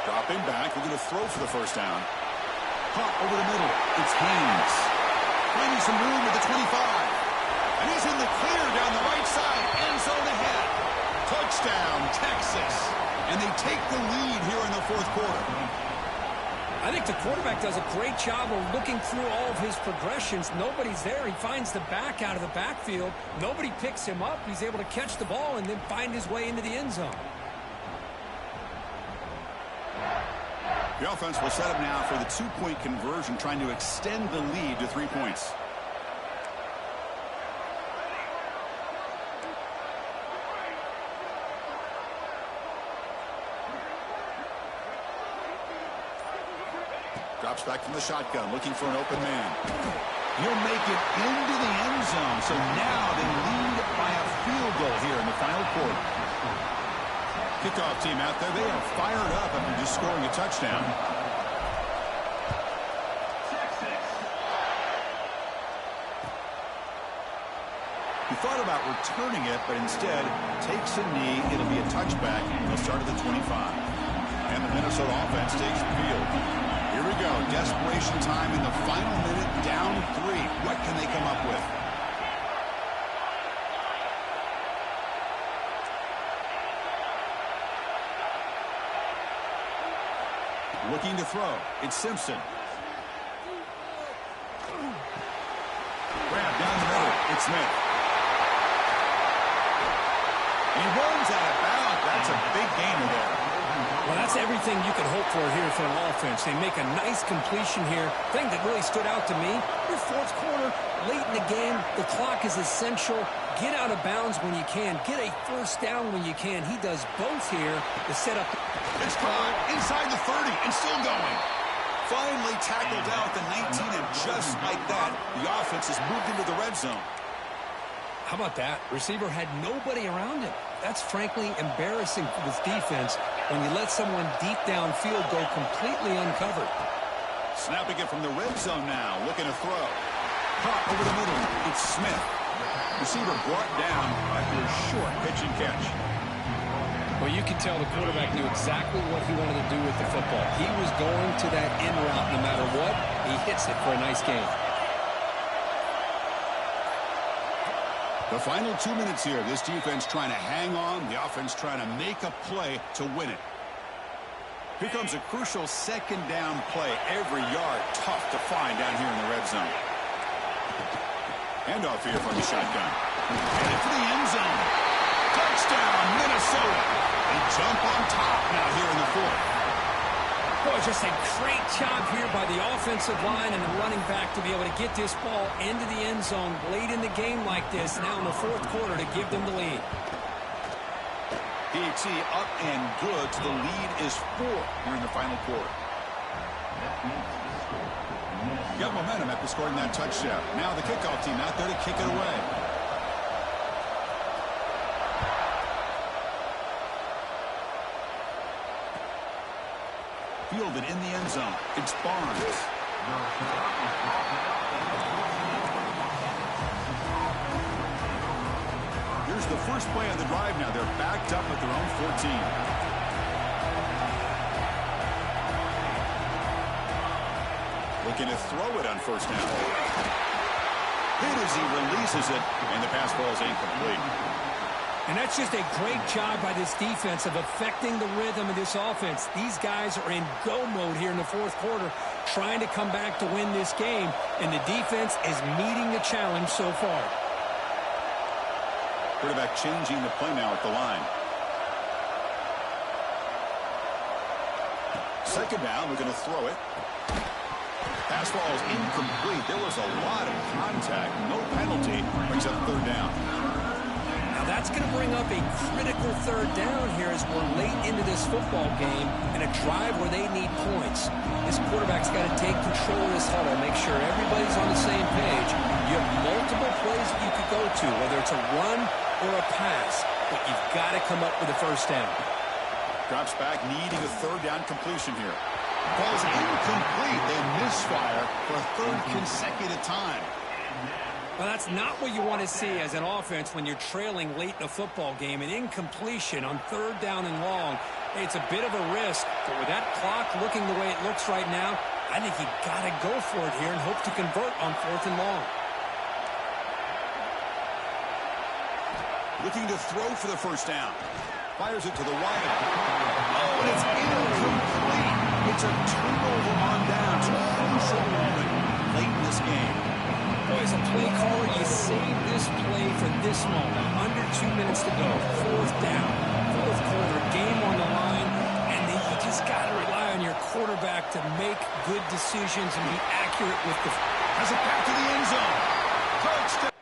Dropping back, looking to throw for the first down. Pop over the middle. It's Haynes. Finding some room at the 25. And he's in the clear down the right side. End zone ahead. Touchdown, Texas. And they take the lead here in the fourth quarter. I think the quarterback does a great job of looking through all of his progressions. Nobody's there. He finds the back out of the backfield. Nobody picks him up. He's able to catch the ball and then find his way into the end zone. The offense will set up now for the 2-point conversion, trying to extend the lead to 3 points. Drops back from the shotgun, looking for an open man. He'll make it into the end zone. So now they lead by a field goal here in the final quarter. Kickoff team out there, they are fired up after just scoring a touchdown. He thought about returning it, but instead takes a knee. It'll be a touchback. They'll start at the 25. And the Minnesota offense takes the field. Here we go. Desperation time in the final minute, down 3. What can they come up with? Looking to throw. It's Simpson. Grab down the middle. It's Smith. He runs out of bounds. That's a big gainer there. Well, that's everything you could hope for here for an offense. They make a nice completion here. Thing that really stood out to me, your fourth quarter, late in the game, the clock is essential. Get out of bounds when you can. Get a first down when you can. He does both here to set up. It's caught inside the 30 and still going. Finally tackled out the 19, and just like that, the offense has moved into the red zone. How about that? Receiver had nobody around him. That's frankly embarrassing for this defense when you let someone deep downfield go completely uncovered. Snapping it from the red zone now. Looking to throw. Caught over the middle. It's Smith. Receiver brought down after a short pitch and catch. Well, you can tell the quarterback knew exactly what he wanted to do with the football. He was going to that in route no matter what. He hits it for a nice gain. The final 2 minutes here. This defense trying to hang on. The offense trying to make a play to win it. Here comes a crucial second down play. Every yard tough to find down here in the red zone. Handoff here from the shotgun. Headed for the end zone. Touchdown, Minnesota. They jump on top now here in the fourth. Boy, just a great job here by the offensive line and the running back to be able to get this ball into the end zone late in the game like this, now in the fourth quarter, to give them the lead. DHC up and good. The lead is 4 here in the final quarter. Got momentum after scoring that touchdown. Now the kickoff team out there to kick it away. Fielded in the end zone. It's Barnes. Here's the first play of the drive now. They're backed up at their own 14. Looking to throw it on first down. Hit as he releases it, and the pass ball is incomplete. And that's just a great job by this defense of affecting the rhythm of this offense. These guys are in go mode here in the fourth quarter, trying to come back to win this game, and the defense is meeting the challenge so far. Quarterback changing the play now at the line. Second down, we're going to throw it. Pass ball is incomplete. There was a lot of contact. No penalty. Brings up third down. Now that's going to bring up a critical third down here as we're late into this football game and a drive where they need points. This quarterback's got to take control of this huddle, make sure everybody's on the same page. You have multiple plays that you could go to, whether it's a run or a pass, but you've got to come up with a first down. Drops back, needing a third down completion here. Ball's incomplete. They misfire for a third consecutive time. Well, that's not what you want to see as an offense when you're trailing late in a football game. An incompletion on third down and long. It's a bit of a risk, but with that clock looking the way it looks right now, I think you've got to go for it here and hope to convert on fourth and long. Looking to throw for the first down. Fires it to the wide. Oh, and it's incomplete. It's a turnover on down. It's a crucial moment late in this game. Boy, as a play caller, you save this play for this moment. Under 2 minutes to go. Fourth down. Fourth quarter. Game on the line. And then you just got to rely on your quarterback to make good decisions and be accurate with the... Has it back to the end zone. Touchdown.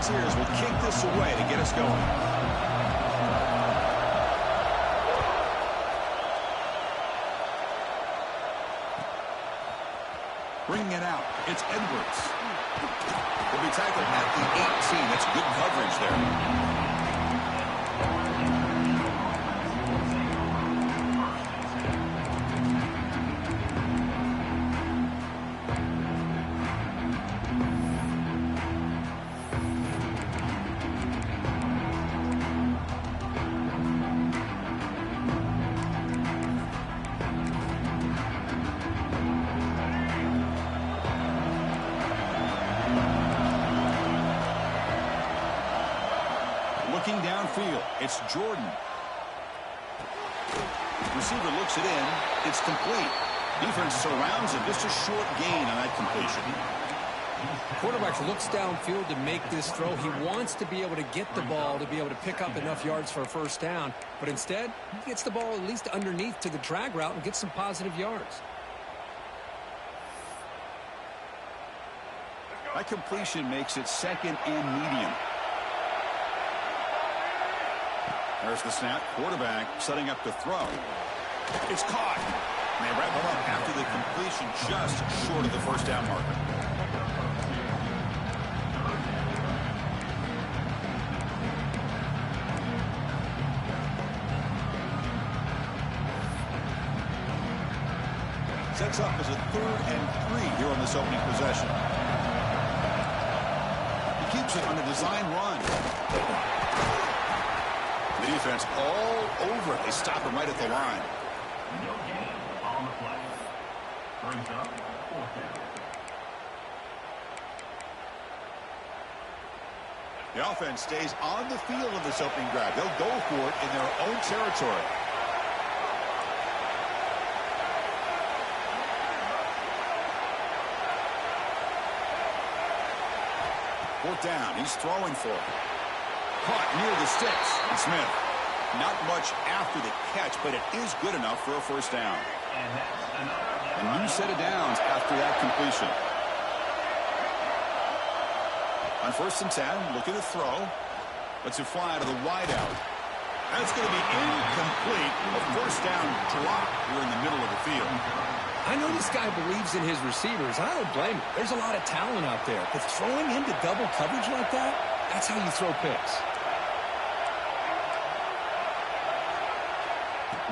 Musketeers will kick this away to get us going. Bringing it out, it's Edwards. He'll be tackled at the 18. That's good coverage there. Looking downfield, it's Jordan. Receiver looks it in. It's complete. Defense surrounds him. Just a short gain on that completion. Quarterback looks downfield to make this throw. He wants to be able to get the ball to be able to pick up enough yards for a first down. But instead, he gets the ball at least underneath to the drag route and gets some positive yards. That completion makes it second and medium. There's the snap. Quarterback setting up to throw. It's caught. And they wrap him up after the completion just short of the first down marker. Sets up as a 3rd and 3 here on this opening possession. He keeps it on a design run. The defense all over it. They stop him right at the line. No gain on the play. Brings up 4th down. The offense stays on the field in this opening drive. They'll go for it in their own territory. Fourth down. He's throwing for it. Caught near the sticks. And Smith, not much after the catch, but it is good enough for a first down. And that's another. A new set of downs after that completion. On 1st and 10, looking to throw. Lets it fly to the wideout. That's going to be incomplete. A first down drop here in the middle of the field. I know this guy believes in his receivers. I don't blame him. There's a lot of talent out there. But throwing into double coverage like that, that's how you throw picks.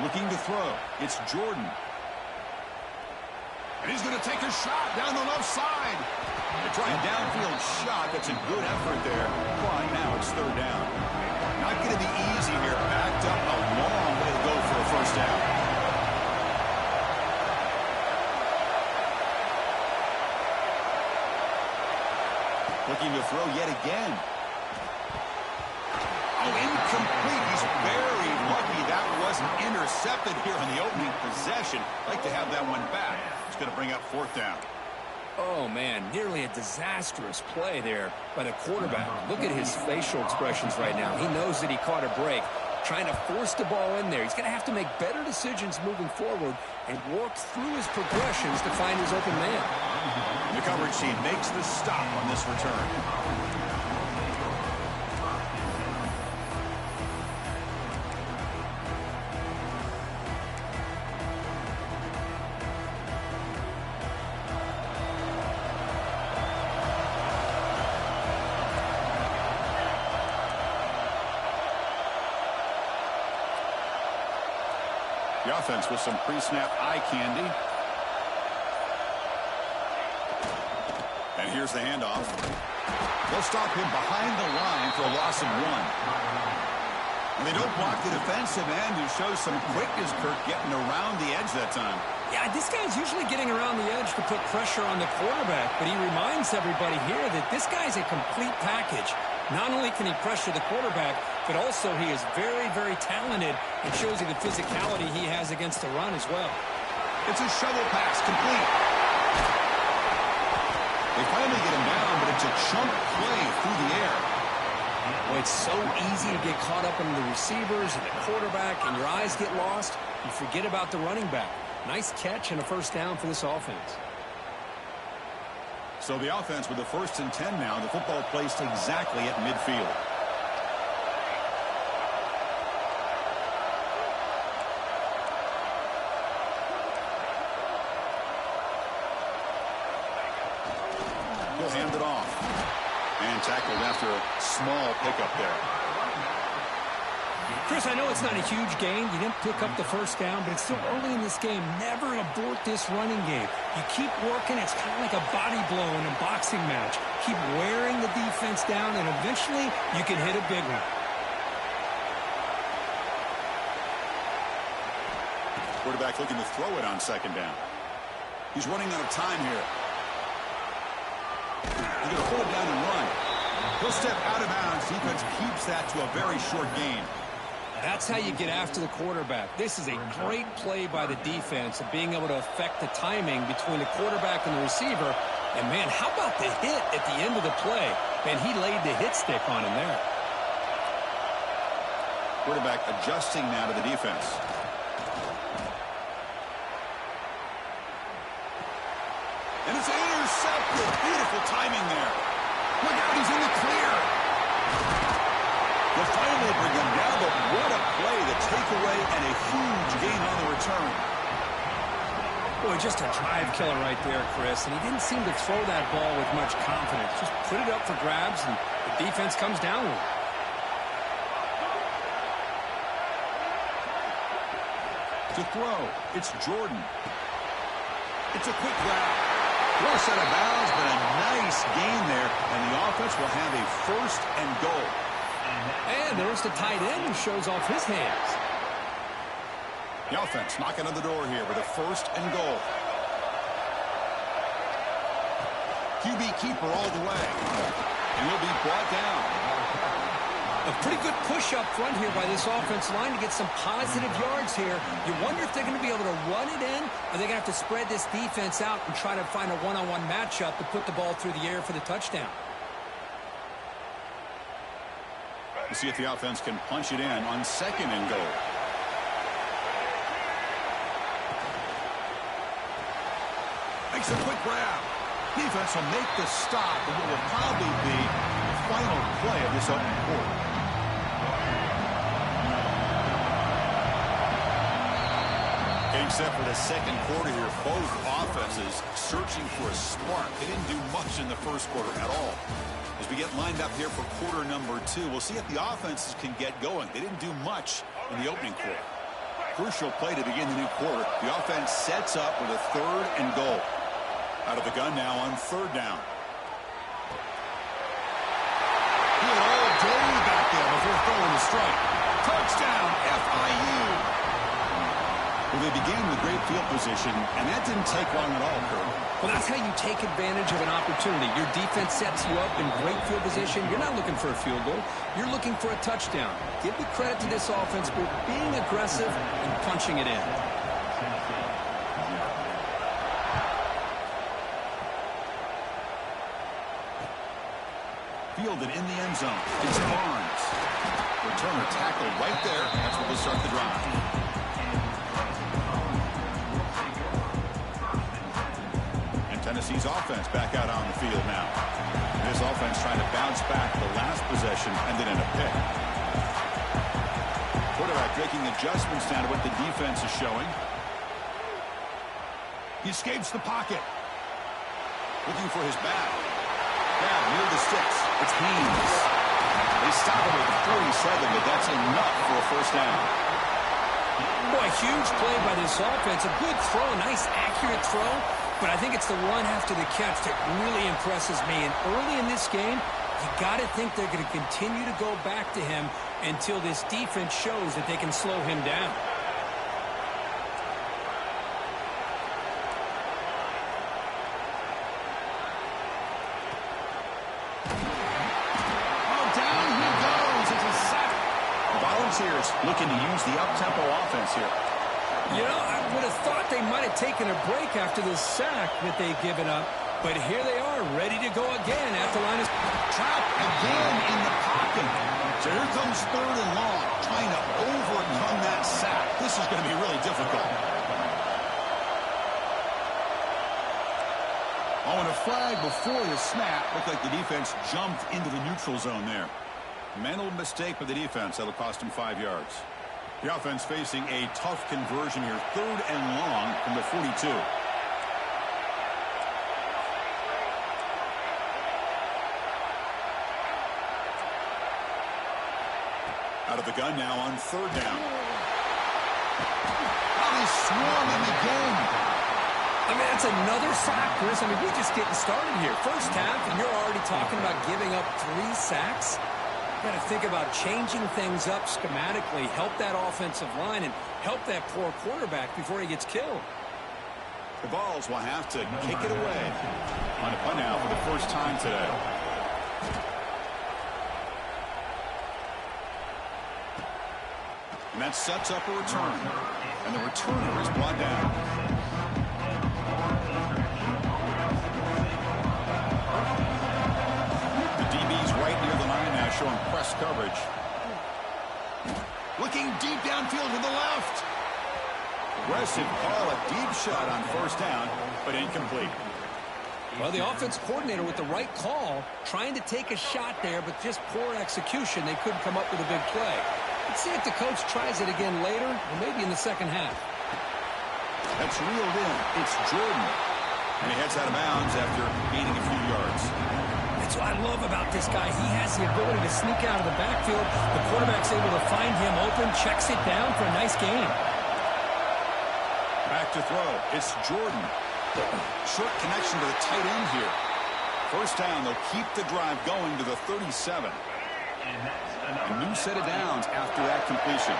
Looking to throw. It's Jordan. And he's going to take a shot down the left side. They try a downfield shot. That's a good effort there. But now it's 3rd down. Not going to be easy here. Backed up a long way to go for a first down. Looking to throw yet again. Oh, incomplete. He's very lucky that wasn't intercepted here on the opening possession. Like to have that one back. It's going to bring up 4th down. Oh, man, nearly a disastrous play there by the quarterback. Look at his facial expressions right now. He knows that he caught a break, trying to force the ball in there. He's going to have to make better decisions moving forward and work through his progressions to find his open man. The coverage team makes the stop on this return. The offense with some pre-snap eye candy. And here's the handoff. They'll stop him behind the line for a loss of 1. And they don't block the defensive end, who shows some quickness, Kirk, getting around the edge that time. Yeah, this guy's usually getting around the edge to put pressure on the quarterback, but he reminds everybody here that this guy's a complete package. Not only can he pressure the quarterback, but also he is very, very talented and shows you the physicality he has against the run as well. It's a shovel pass, complete. They finally get him down, but it's a chunk play through the air. Well, it's so easy to get caught up in the receivers and the quarterback, and your eyes get lost. You forget about the running back. Nice catch and a first down for this offense. So the offense with the 1st and 10 now. The football placed exactly at midfield. He'll hand it off. And tackled after a small pickup there. Chris, I know it's not a huge gain. You didn't pick up the first down, but it's still early in this game. Never abort this running game. You keep working. It's kind of like a body blow in a boxing match. Keep wearing the defense down, and eventually you can hit a big one. Quarterback looking to throw it on 2nd down. He's running out of time here. He's going to pull it down and run. He'll step out of bounds. Defense keeps that to a very short gain. That's how you get after the quarterback. This is a great play by the defense of being able to affect the timing between the quarterback and the receiver. And, man, how about the hit at the end of the play? Man, he laid the hit stick on him there. Quarterback adjusting now to the defense. And it's intercepted. Beautiful timing there. Look out, he's in the clear. They'll finally bring him down, but what a play, the takeaway, and a huge gain on the return. Boy, just a drive killer right there, Chris. And he didn't seem to throw that ball with much confidence. Just put it up for grabs, and the defense comes down with it. To throw, it's Jordan. It's a quick grab. Close out of bounds, but a nice gain there, and the offense will have a 1st and goal. And there's the tight end who shows off his hands. The offense knocking on the door here with a 1st and goal. QB keeper all the way. And he'll be brought down. A pretty good push up front here by this offensive line to get some positive yards here. You wonder if they're going to be able to run it in, or they're going to have to spread this defense out and try to find a one-on-one matchup to put the ball through the air for the touchdown. We'll see if the offense can punch it in on 2nd and goal. Makes a quick grab. Defense will make the stop, and it will probably be the final play of this opening quarter. Game set for the 2nd quarter here. Both offenses searching for a spark. They didn't do much in the 1st quarter at all. As we get lined up here for quarter number 2, we'll see if the offenses can get going. They didn't do much in the opening quarter. Crucial play to begin the new quarter. The offense sets up with a 3rd and goal. Out of the gun now on 3rd down. He had all day back there before throwing the strike. Touchdown, FIU. Well, they began with great field position, and that didn't take long at all, Kurt. Well, that's how you take advantage of an opportunity. Your defense sets you up in great field position. You're not looking for a field goal. You're looking for a touchdown. Give the credit to this offense for being aggressive and punching it in. Fielded in the end zone. It's Barnes. Returner tackled right there. That's where we'll start the drive. Tennessee's offense back out on the field now. This offense trying to bounce back the last possession and then in a pick. Quarterback making adjustments now to what the defense is showing. He escapes the pocket. Looking for his back. Down near the sticks. It's Haynes. They stop him at the 47, but that's enough for a 1st down. Boy, huge play by this offense. A good throw, a nice accurate throw. But I think it's the run after the catch that really impresses me. And early in this game, you got to think they're going to continue to go back to him until this defense shows that they can slow him down. Oh, down he goes. It's a sack. The Volunteers looking to use the up-tempo offense here. You know, I would have thought they might have taken a break after the sack that they've given up. But here they are, ready to go again at the line of... Trapped again in the pocket. So here comes 3rd and long, trying to overcome that sack. This is going to be really difficult. Oh, and a flag before the snap. Looked like the defense jumped into the neutral zone there. Mental mistake by the defense. That'll cost him 5 yards. The offense facing a tough conversion here. 3rd and long from the 42. Out of the gun now on 3rd down. How they swarm in the game. I mean, that's another sack, Chris. I mean, we're just getting started here. First half, and you're already talking about giving up 3 sacks. You got to think about changing things up schematically, help that offensive line, and help that poor quarterback before he gets killed. The Vols will have to kick it away on a punt now for the first time today. And that sets up a return. And the returner is brought down. The DB's right near the line now, showing press coverage. Looking deep downfield to the left. Aggressive call, a deep shot on 1st down, but incomplete. Well, the offense coordinator with the right call, trying to take a shot there, but just poor execution. They couldn't come up with a big play. Let's see if the coach tries it again later, or maybe in the second half. That's reeled in. It's Jordan. And he heads out of bounds after gaining a few yards. That's what I love about this guy. He has the ability to sneak out of the backfield. The quarterback's able to find him open, checks it down for a nice gain. Back to throw. It's Jordan. Short connection to the tight end here. 1st down. They'll keep the drive going to the 37. A new set of downs after that completion.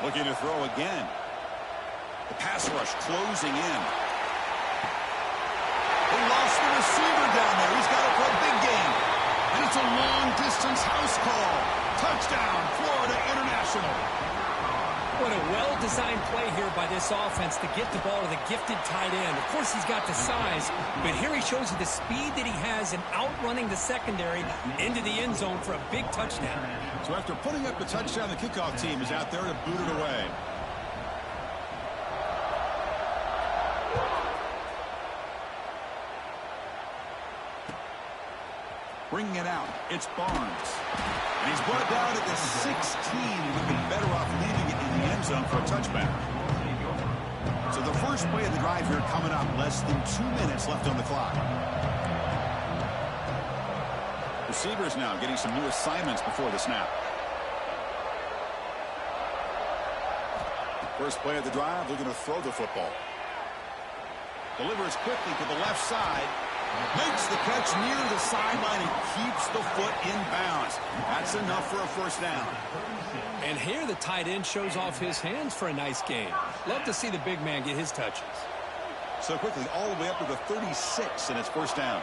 Looking to throw again. The pass rush closing in. They lost the receiver down there. He's got it for a big gain. And it's a long-distance house call. Touchdown, Florida International. What a well-designed play here by this offense to get the ball to the gifted tight end. Of course, he's got the size, but here he shows you the speed that he has in outrunning the secondary into the end zone for a big touchdown. So after putting up the touchdown, the kickoff team is out there to boot it away. Bringing it out, it's Barnes. And he's brought down at the 16. Would be better off leaving it in the end zone for a touchback. So the first play of the drive here coming up. Less than 2 minutes left on the clock. Receivers now getting some new assignments before the snap. First play of the drive, looking to throw the football. Delivers quickly to the left side. Makes the catch near the sideline and keeps the foot in bounds. That's enough for a 1st down. And here the tight end shows off his hands for a nice gain. Love to see the big man get his touches. So quickly, all the way up to the 36, and it's 1st down.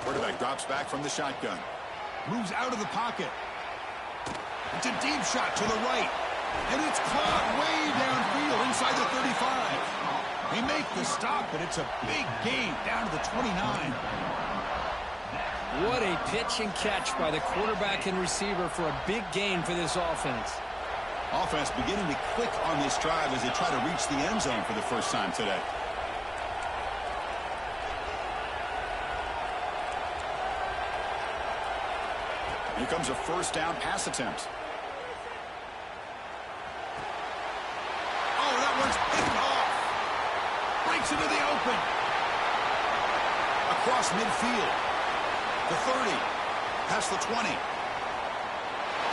Quarterback drops back from the shotgun. Moves out of the pocket. It's a deep shot to the right. And it's caught way downfield inside the 35. They make the stop, but it's a big gain down to the 29. What a pitch and catch by the quarterback and receiver for a big gain for this offense. Offense beginning to click on this drive as they try to reach the end zone for the first time today. Here comes a 1st down pass attempt. Oh, that one's picked off. Breaks into the open. Across midfield. The 30. Past the 20.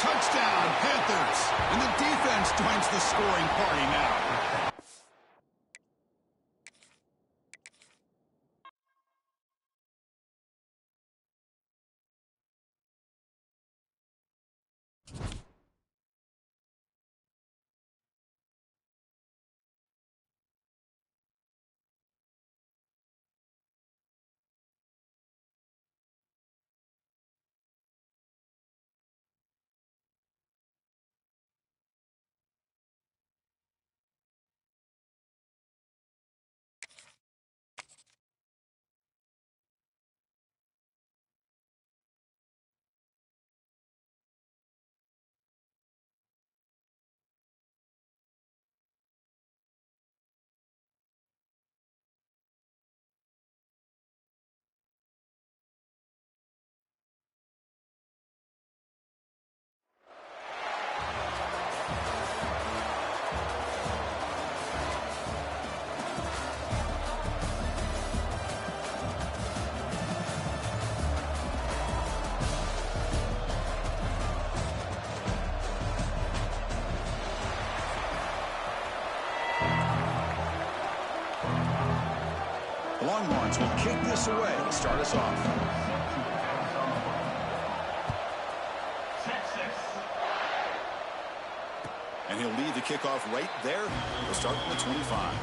Touchdown, Panthers. And the defense joins the scoring party now. Longhorns will kick this away to start us off. And he'll lead the kickoff right there. We'll start from the 25.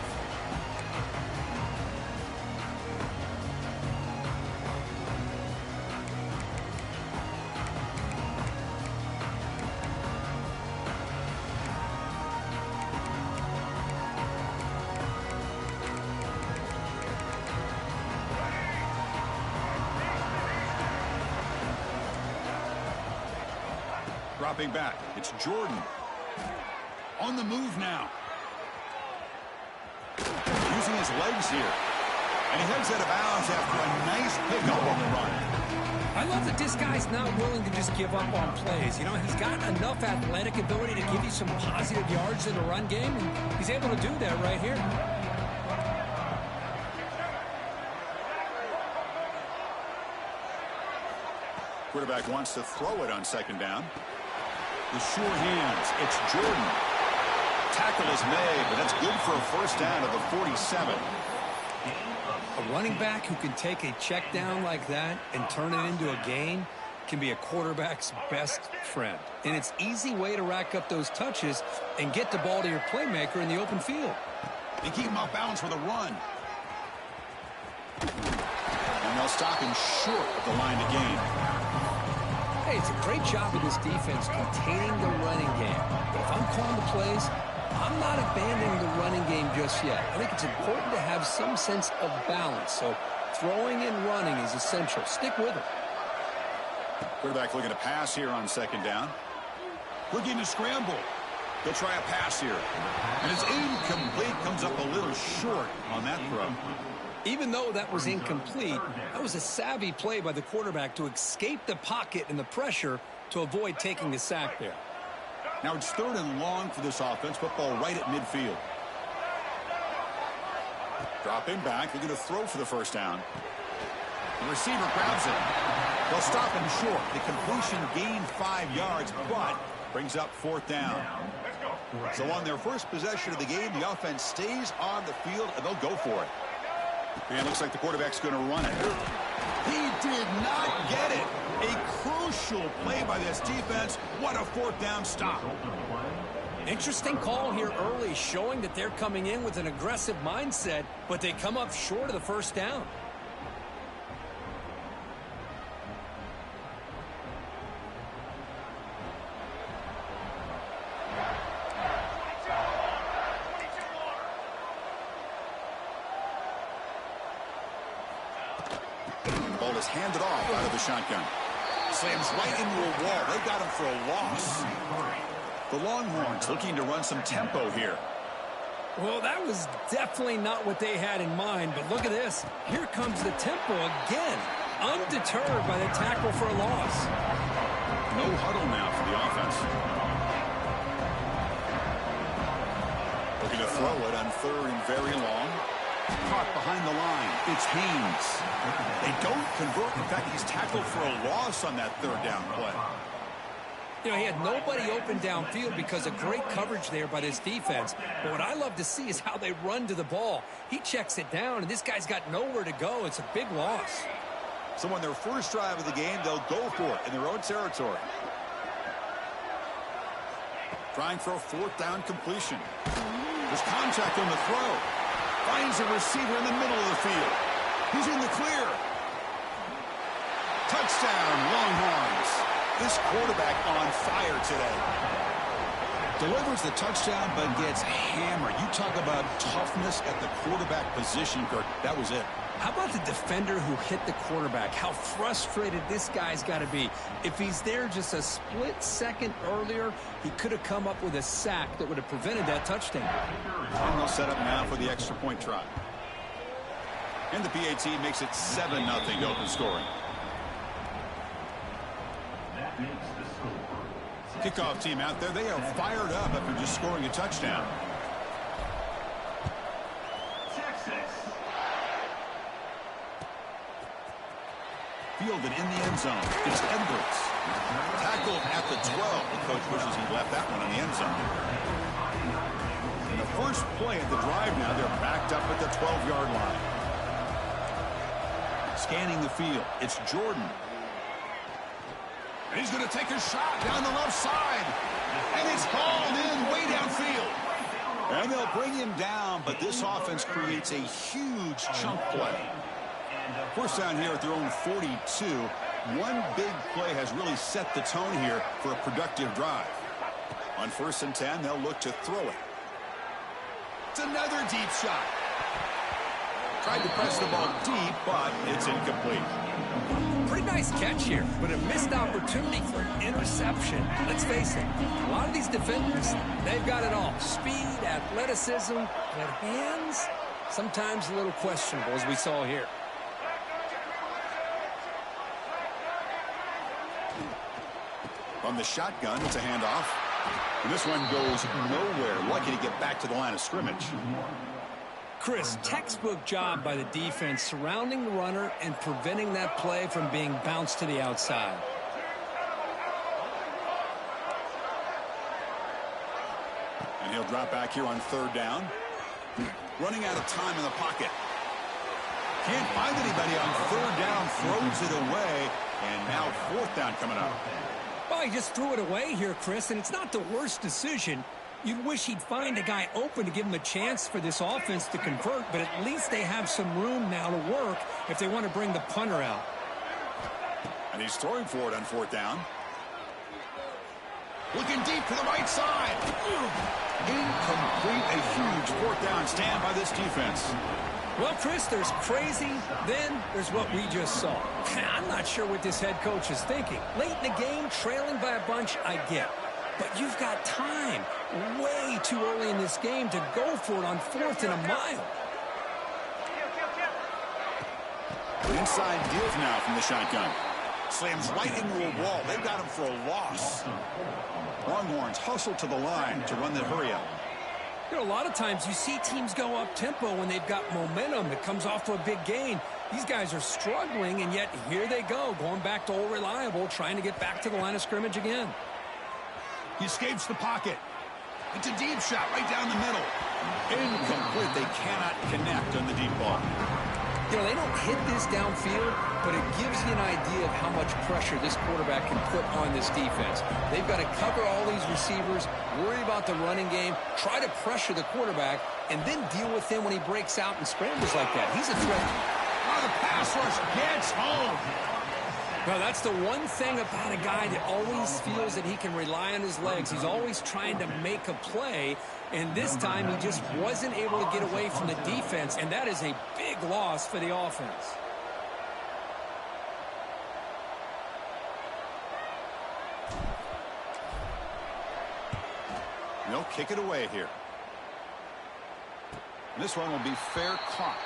Dropping back, it's Jordan. On the move now. Using his legs here. And he heads out of bounds after a nice pickup on the run. I love that this guy's not willing to just give up on plays. You know, he's got enough athletic ability to give you some positive yards in the run game, and he's able to do that right here. Quarterback wants to throw it on second down. The sure hands, it's Jordan. Tackle is made, but that's good for a first down at the 47. A running back who can take a check down like that and turn it into a gain can be a quarterback's best friend. And it's an easy way to rack up those touches and get the ball to your playmaker in the open field. They keep him off balance for the run. And they'll stop him short of the line to gain. Hey, it's a great job of this defense containing the running game. But if I'm calling the plays, I'm not abandoning the running game just yet. I think it's important to have some sense of balance. So throwing and running is essential. Stick with it. Quarterback looking to pass here on second down. Looking to scramble. They'll try a pass here. And it's incomplete. Comes up a little short on that throw. Even though that was incomplete, that was a savvy play by the quarterback to escape the pocket and the pressure to avoid taking a sack there. Now it's 3rd and long for this offense. Football right at midfield. Dropping back. Looking to throw for the first down. The receiver grabs it. They'll stop him short. The completion gained 5 yards, but brings up 4th down. So on their first possession of the game, the offense stays on the field, and they'll go for it. And it looks like the quarterback's going to run it. He did not get it. A crucial play by this defense. What a 4th down stop. Interesting call here early, showing that they're coming in with an aggressive mindset, but they come up short of the first down. Ball is handed off out of the shotgun. Slams right into a wall. They got him for a loss. The Longhorns looking to run some tempo here. Well, that was definitely not what they had in mind, but look at this. Here comes the tempo again, undeterred by the tackle for a loss. No huddle now for the offense. Looking to throw it on 3rd and very long. Caught behind the line. It's Haynes. They don't convert. In fact, he's tackled for a loss on that 3rd down play. You know, he had nobody open downfield because of great coverage there by this defense. But what I love to see is how they run to the ball. He checks it down, and this guy's got nowhere to go. It's a big loss. So on their first drive of the game, they'll go for it in their own territory. Trying for a 4th down completion. There's contact on the throw. Finds a receiver in the middle of the field. He's in the clear. Touchdown, Longhorns. This quarterback on fire today. Delivers the touchdown, but gets hammered. You talk about toughness at the quarterback position, Kirk. That was it. How about the defender who hit the quarterback? How frustrated this guy's got to be. If he's there just a split second earlier, he could have come up with a sack that would have prevented that touchdown. And they'll set up now for the extra point try. And the PAT makes it 7-0 to open scoring. Kickoff team out there, they are fired up after just scoring a touchdown. Fielded in the end zone. It's Edwards. Tackled at the 12. The coach wishes he left that one in the end zone. And the first play of the drive now, they're backed up at the 12-yard line. scanning the field. It's Jordan. And he's going to take a shot down the left side. And it's hauled in way downfield. And they'll bring him down, but this offense creates a huge chunk play. First down here at their own 42. One big play has really set the tone here for a productive drive. On 1st and 10, they'll look to throw it. It's another deep shot. Tried to press the ball deep, but it's incomplete. Pretty nice catch here, but a missed opportunity for an interception. Let's face it, a lot of these defenders, they've got it all. Speed, athleticism, but hands, sometimes a little questionable, as we saw here. From the shotgun, it's a handoff. And this one goes nowhere. Lucky to get back to the line of scrimmage. Chris, textbook job by the defense surrounding the runner and preventing that play from being bounced to the outside. And he'll drop back here on 3rd down. Running out of time in the pocket. Can't find anybody on 3rd down. Throws it away. And now 4th down coming up. Well, he just threw it away here, Chris, and it's not the worst decision. You'd wish he'd find a guy open to give him a chance for this offense to convert, but at least they have some room now to work if they want to bring the punter out. And he's throwing for it on 4th down. Looking deep to the right side. Incomplete. A huge 4th down stand by this defense. Well, Chris, there's crazy, then there's what we just saw. I'm not sure what this head coach is thinking. Late in the game, trailing by a bunch, I get. But you've got time, way too early in this game, to go for it on 4th and a mile. Inside deals now from the shotgun. Slams right into a wall. They've got him for a loss. Longhorns hustle to the line to run the hurry-up. You know, a lot of times you see teams go up-tempo when they've got momentum that comes off to a big gain. These guys are struggling, and yet here they go, going back to old reliable, trying to get back to the line of scrimmage again. He escapes the pocket. It's a deep shot right down the middle. Incomplete. They cannot connect on the deep ball. You know, they don't hit this downfield, but it gives you an idea of how much pressure this quarterback can put on this defense. They've got to cover all these receivers, worry about the running game, try to pressure the quarterback, and then deal with him when he breaks out and scrambles like that. He's a threat. Oh, the pass rush gets home. Well, that's the one thing about a guy that always feels that he can rely on his legs. He's always trying to make a play, and this time he just wasn't able to get away from the defense, and that is a big loss for the offense. They'll kick it away here. And this one will be fair caught.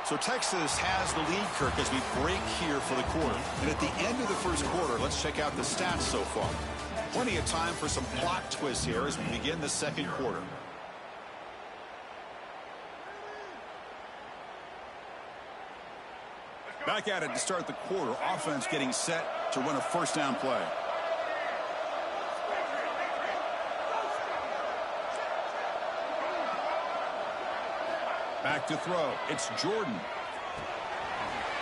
So Texas has the lead, Kirk, as we break here for the quarter. And at the end of the first quarter, let's check out the stats so far. Plenty of time for some plot twists here as we begin the second quarter. Back at it to start the quarter. Offense getting set to run a first down play. Back to throw. It's Jordan.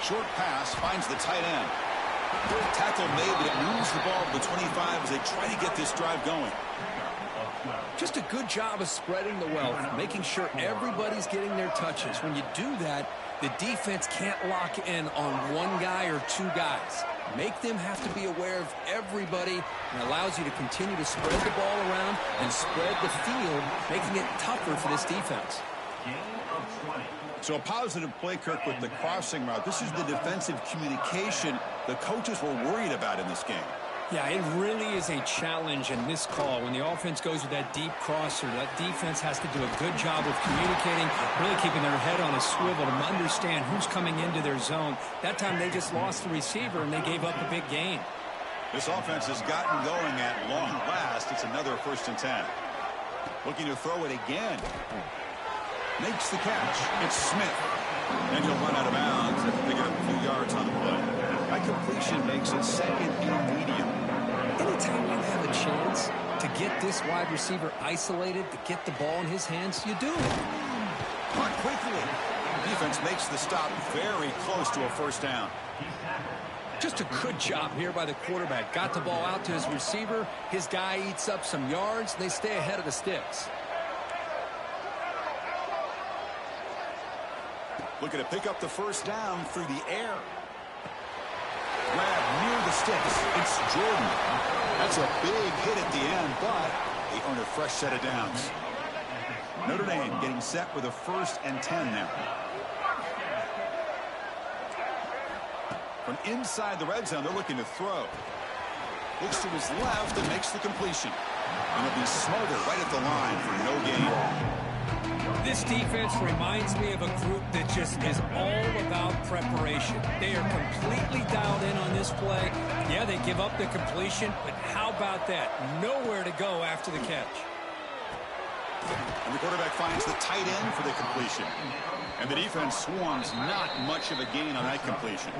Short pass finds the tight end. Good tackle made, but it moves the ball to the 25 as they try to get this drive going. Just a good job of spreading the wealth, making sure everybody's getting their touches. When you do that, the defense can't lock in on one guy or two guys. Make them have to be aware of everybody, and allows you to continue to spread the ball around and spread the field, making it tougher for this defense. So a positive play, Kirk, with the crossing route. This is the defensive communication the coaches were worried about in this game. Yeah, it really is a challenge in this call. When the offense goes with that deep crosser, that defense has to do a good job of communicating, really keeping their head on a swivel to understand who's coming into their zone. That time they just lost the receiver and they gave up a big gain. This offense has gotten going at long last. It's another 1st and 10. Looking to throw it again. Makes the catch. It's Smith. And he'll run out of bounds and pick up a few yards on the play. That completion makes it 2nd and medium. Anytime you have a chance to get this wide receiver isolated, to get the ball in his hands, you do it. Caught quickly. The defense makes the stop very close to a first down. Just a good job here by the quarterback. Got the ball out to his receiver. His guy eats up some yards. They stay ahead of the sticks. Looking to pick up the first down through the air. Grab near the sticks. It's Jordan. That's a big hit at the end, but they earn a fresh set of downs. Notre Dame getting set with a 1st and 10 now. From inside the red zone, they're looking to throw. Looks to his left and makes the completion. And it'll be smothered right at the line for no gain. This defense reminds me of a group that just is all about preparation. They are completely dialed in on this play. Yeah, they give up the completion, but how about that? Nowhere to go after the catch. And the quarterback finds the tight end for the completion. And the defense swarms not much of a gain on that completion.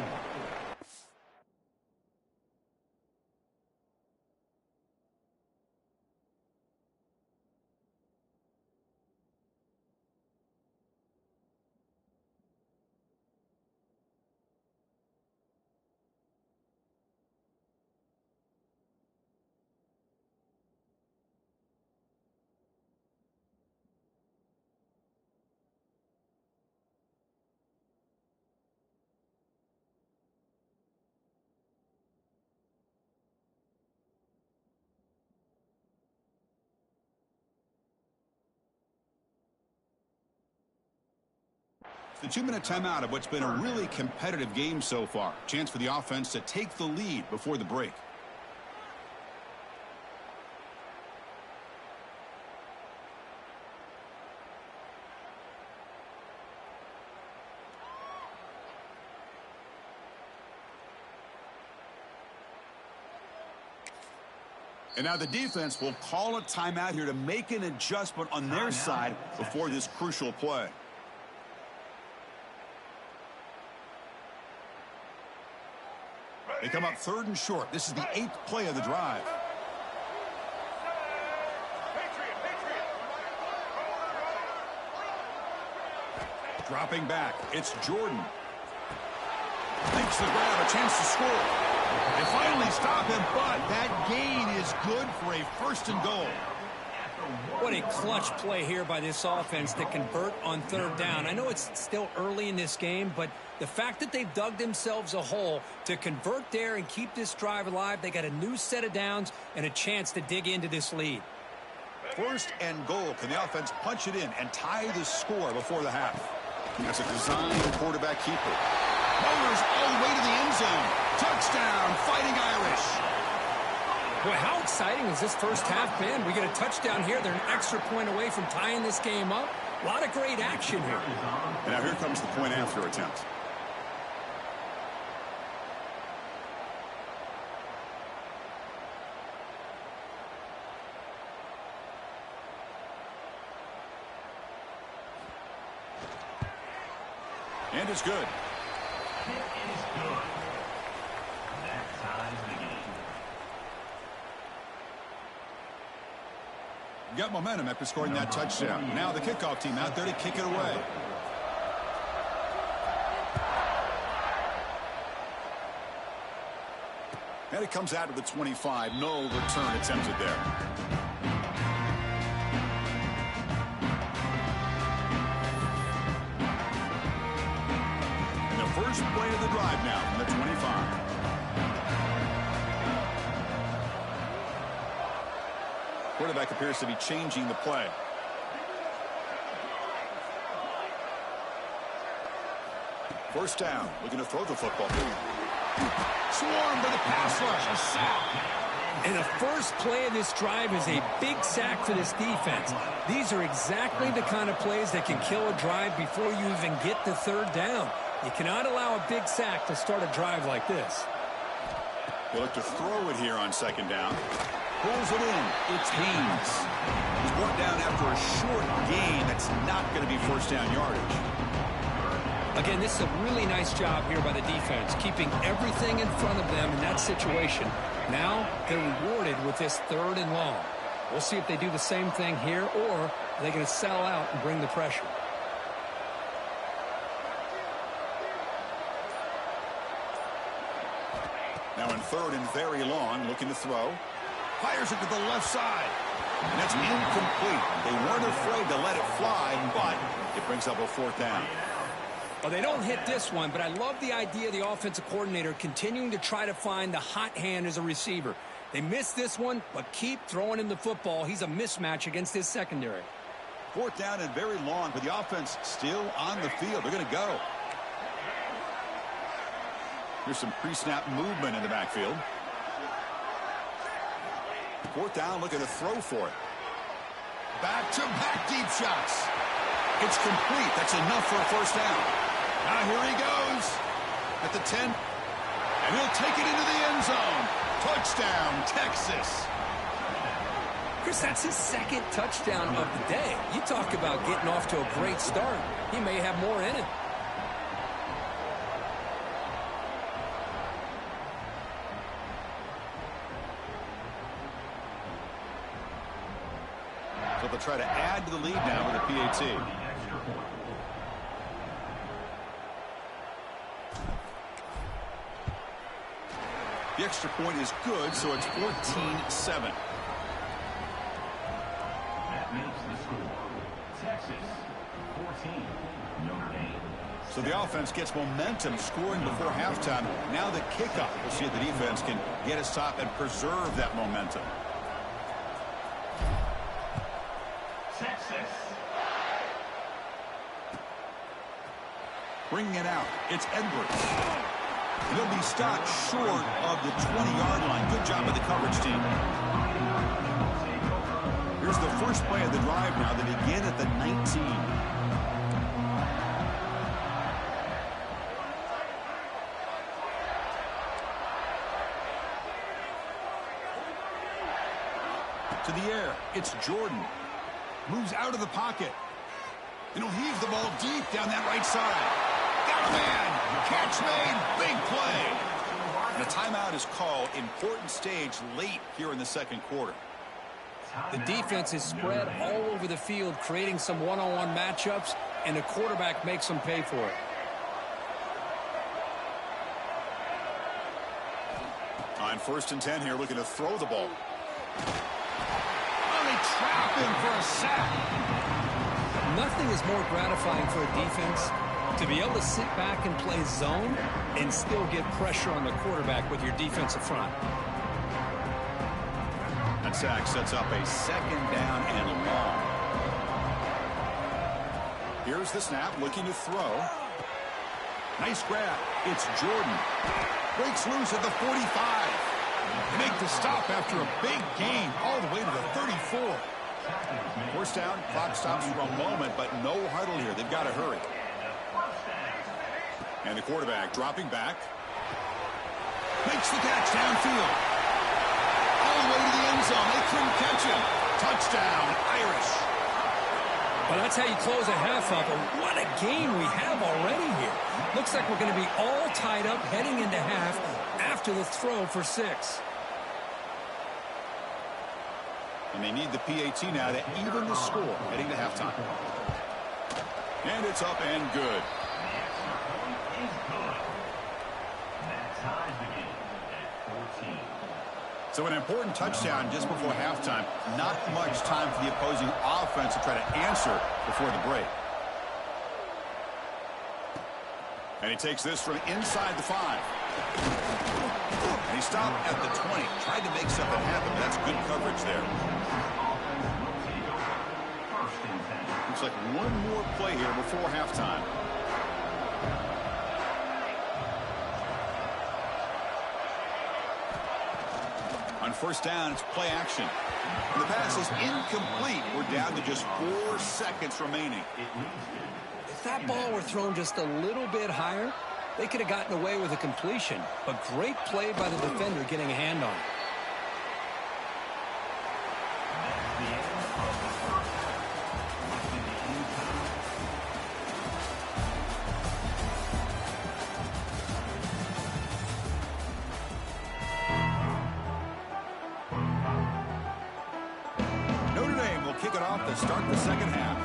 The 2-minute timeout of what's been a really competitive game so far. Chance for the offense to take the lead before the break. And now the defense will call a timeout here to make an adjustment on their side before this crucial play. They come up 3rd and short. This is the 8th play of the drive. Dropping back, it's Jordan. Makes the grab, a chance to score. They finally stop him, but that gain is good for a 1st and goal. What a clutch play here by this offense to convert on 3rd down. I know it's still early in this game, but the fact that they've dug themselves a hole to convert there and keep this drive alive, they got a new set of downs and a chance to dig into this lead. 1st and goal. Can the offense punch it in and tie the score before the half? That's a design quarterback keeper. Motors all the way to the end zone. Touchdown, Fighting Irish. Boy, how exciting has this first half been? We get a touchdown here. They're an extra point away from tying this game up. A lot of great action here. And now here comes the point after attempt. And it's good. It is good. That ties the game. Got momentum after scoring that touchdown. Now the kickoff team out there to kick it away. And it comes out to the 25. No return attempted there. And the first play of the drive now from the 25. Quarterback appears to be changing the play. First down, looking to throw the football. Swarmed by the pass rush, a sack. And the first play of this drive is a big sack for this defense. These are exactly the kind of plays that can kill a drive before you even get to 3rd down. You cannot allow a big sack to start a drive like this. They look to throw it here on 2nd down. Pulls it in. It's Haynes. He's brought down after a short gain. That's not going to be 1st down yardage. Again, this is a really nice job here by the defense, keeping everything in front of them in that situation. Now they're rewarded with this 3rd and long. We'll see if they do the same thing here, or are they going to sell out and bring the pressure. Now in third and very long, looking to throw. Fires it to the left side. And it's incomplete. They weren't afraid to let it fly, but it brings up a fourth down. Well, they don't hit this one, but I love the idea of the offensive coordinator continuing to try to find the hot hand as a receiver. They missed this one, but keep throwing him the football. He's a mismatch against his secondary. Fourth down and very long, but the offense still on the field. They're going to go. Here's some pre-snap movement in the backfield. Fourth down, looking to throw for it. Back-to-back deep shots. It's complete. That's enough for a first down. Now here he goes at the 10. And he'll take it into the end zone. Touchdown, Texas. Chris, that's his second touchdown of the day. You talk about getting off to a great start. He may have more in it. So they'll try to add to the lead now with a PAT. The extra point is good, so it's 14-7. That makes the score. Texas 14, Notre Dame. So the offense gets momentum scoring before halftime. Now the kickoff. We'll see if the defense can get a stop and preserve that momentum. Texas. Bringing it out. It's Edwards. He'll be stopped short of the 20-yard line. Good job by the coverage team. Here's the first play of the drive now. They begin at the 19. To the air. It's Jordan. Moves out of the pocket. And he'll heave the ball deep down that right side. Got a man. Catch made. Big play. And a timeout is called. Important stage late here in the second quarter. The defense is spread all over the field, creating some one-on-one matchups, and the quarterback makes them pay for it. On 1st and 10 here, looking to throw the ball. They trap him for a sack. Nothing is more gratifying for a defense to be able to sit back and play zone and still get pressure on the quarterback with your defensive front. That sack sets up a second down and long. Here's the snap, looking to throw. Nice grab. It's Jordan. Breaks loose at the 45. They make the stop after a big gain all the way to the 34. First down, clock stops for a moment, but no huddle here. They've got to hurry. And the quarterback dropping back. Makes the catch downfield. All the way to the end zone. They couldn't catch him. Touchdown, Irish. Well, that's how you close a half up. What a game we have already here. Looks like we're going to be all tied up heading into half after the throw for 6. And they need the PAT now to even the score heading to halftime. And it's up and good. So an important touchdown just before halftime. Not much time for the opposing offense to try to answer before the break. And he takes this from inside the 5. And he stopped at the 20. Tried to make something happen, but that's good coverage there. Looks like one more play here before halftime. On 1st down, it's play action. And the pass is incomplete. We're down to just 4 seconds remaining. If that ball were thrown just a little bit higher, they could have gotten away with a completion. But great play by the defender getting a hand on it. Notre Dame will kick it off to start the second half.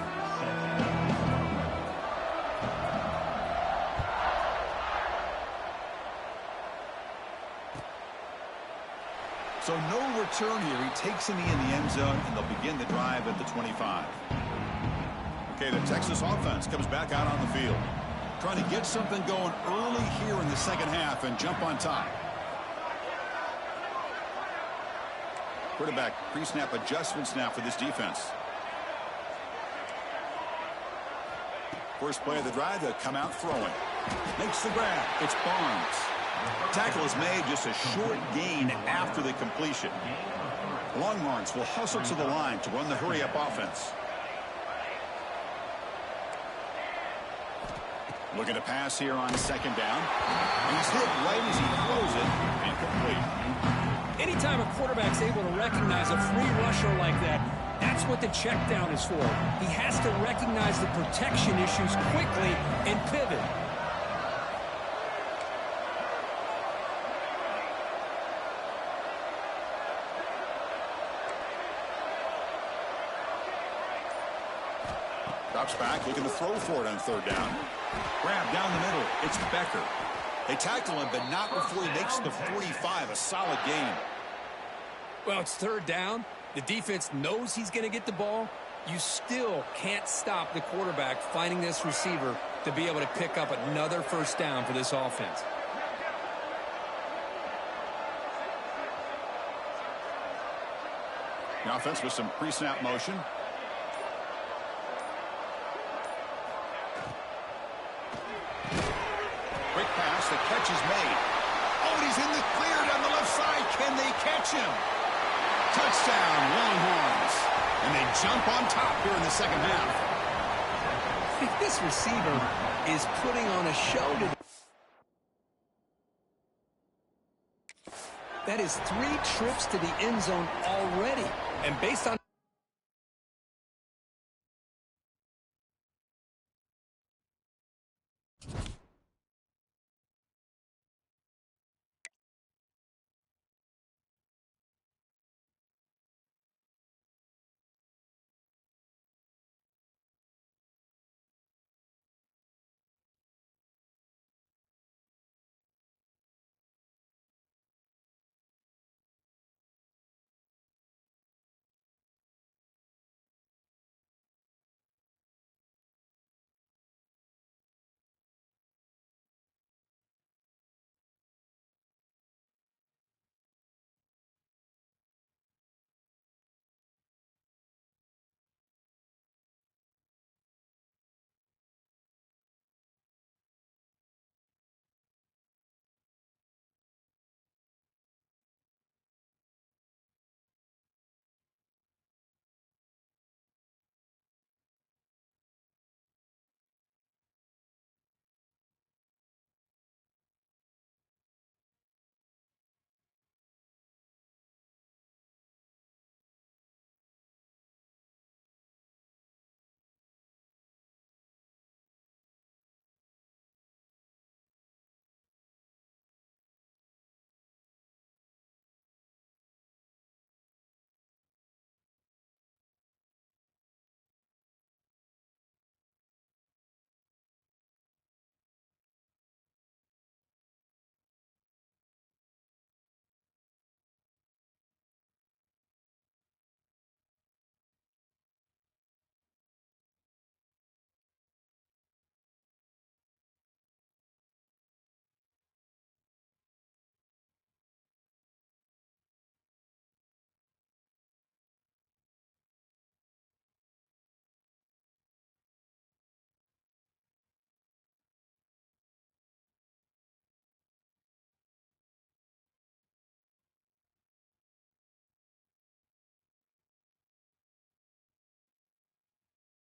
return here. He takes him in the end zone, and they'll begin the drive at the 25. Okay, the Texas offense comes back out on the field, trying to get something going early here in the second half and jump on top. Quarterback pre-snap adjustments now for this defense. First play of the drive, they'll come out throwing. Makes the grab. It's Barnes. Tackle is made, just a short gain after the completion. Longhorns will hustle to the line to run the hurry-up offense. Looking to pass here on second down. He's hit right as he throws it. Incomplete. Anytime a quarterback's able to recognize a free rusher like that, that's what the check down is for. He has to recognize the protection issues quickly and pivot. Drops back, looking to throw for it on third down. Grab down the middle. It's Becker. They tackle him, but not before he makes the 45. A solid gain. Well, it's third down. The defense knows he's going to get the ball. You still can't stop the quarterback finding this receiver to be able to pick up another first down for this offense. The offense with some pre-snap motion. Quick pass, the catch is made. Oh, and he's in the clear down the left side. Can they catch him? Touchdown, Longhorns. And they jump on top here in the second half. This receiver is putting on a show today. That is 3 trips to the end zone already. And based on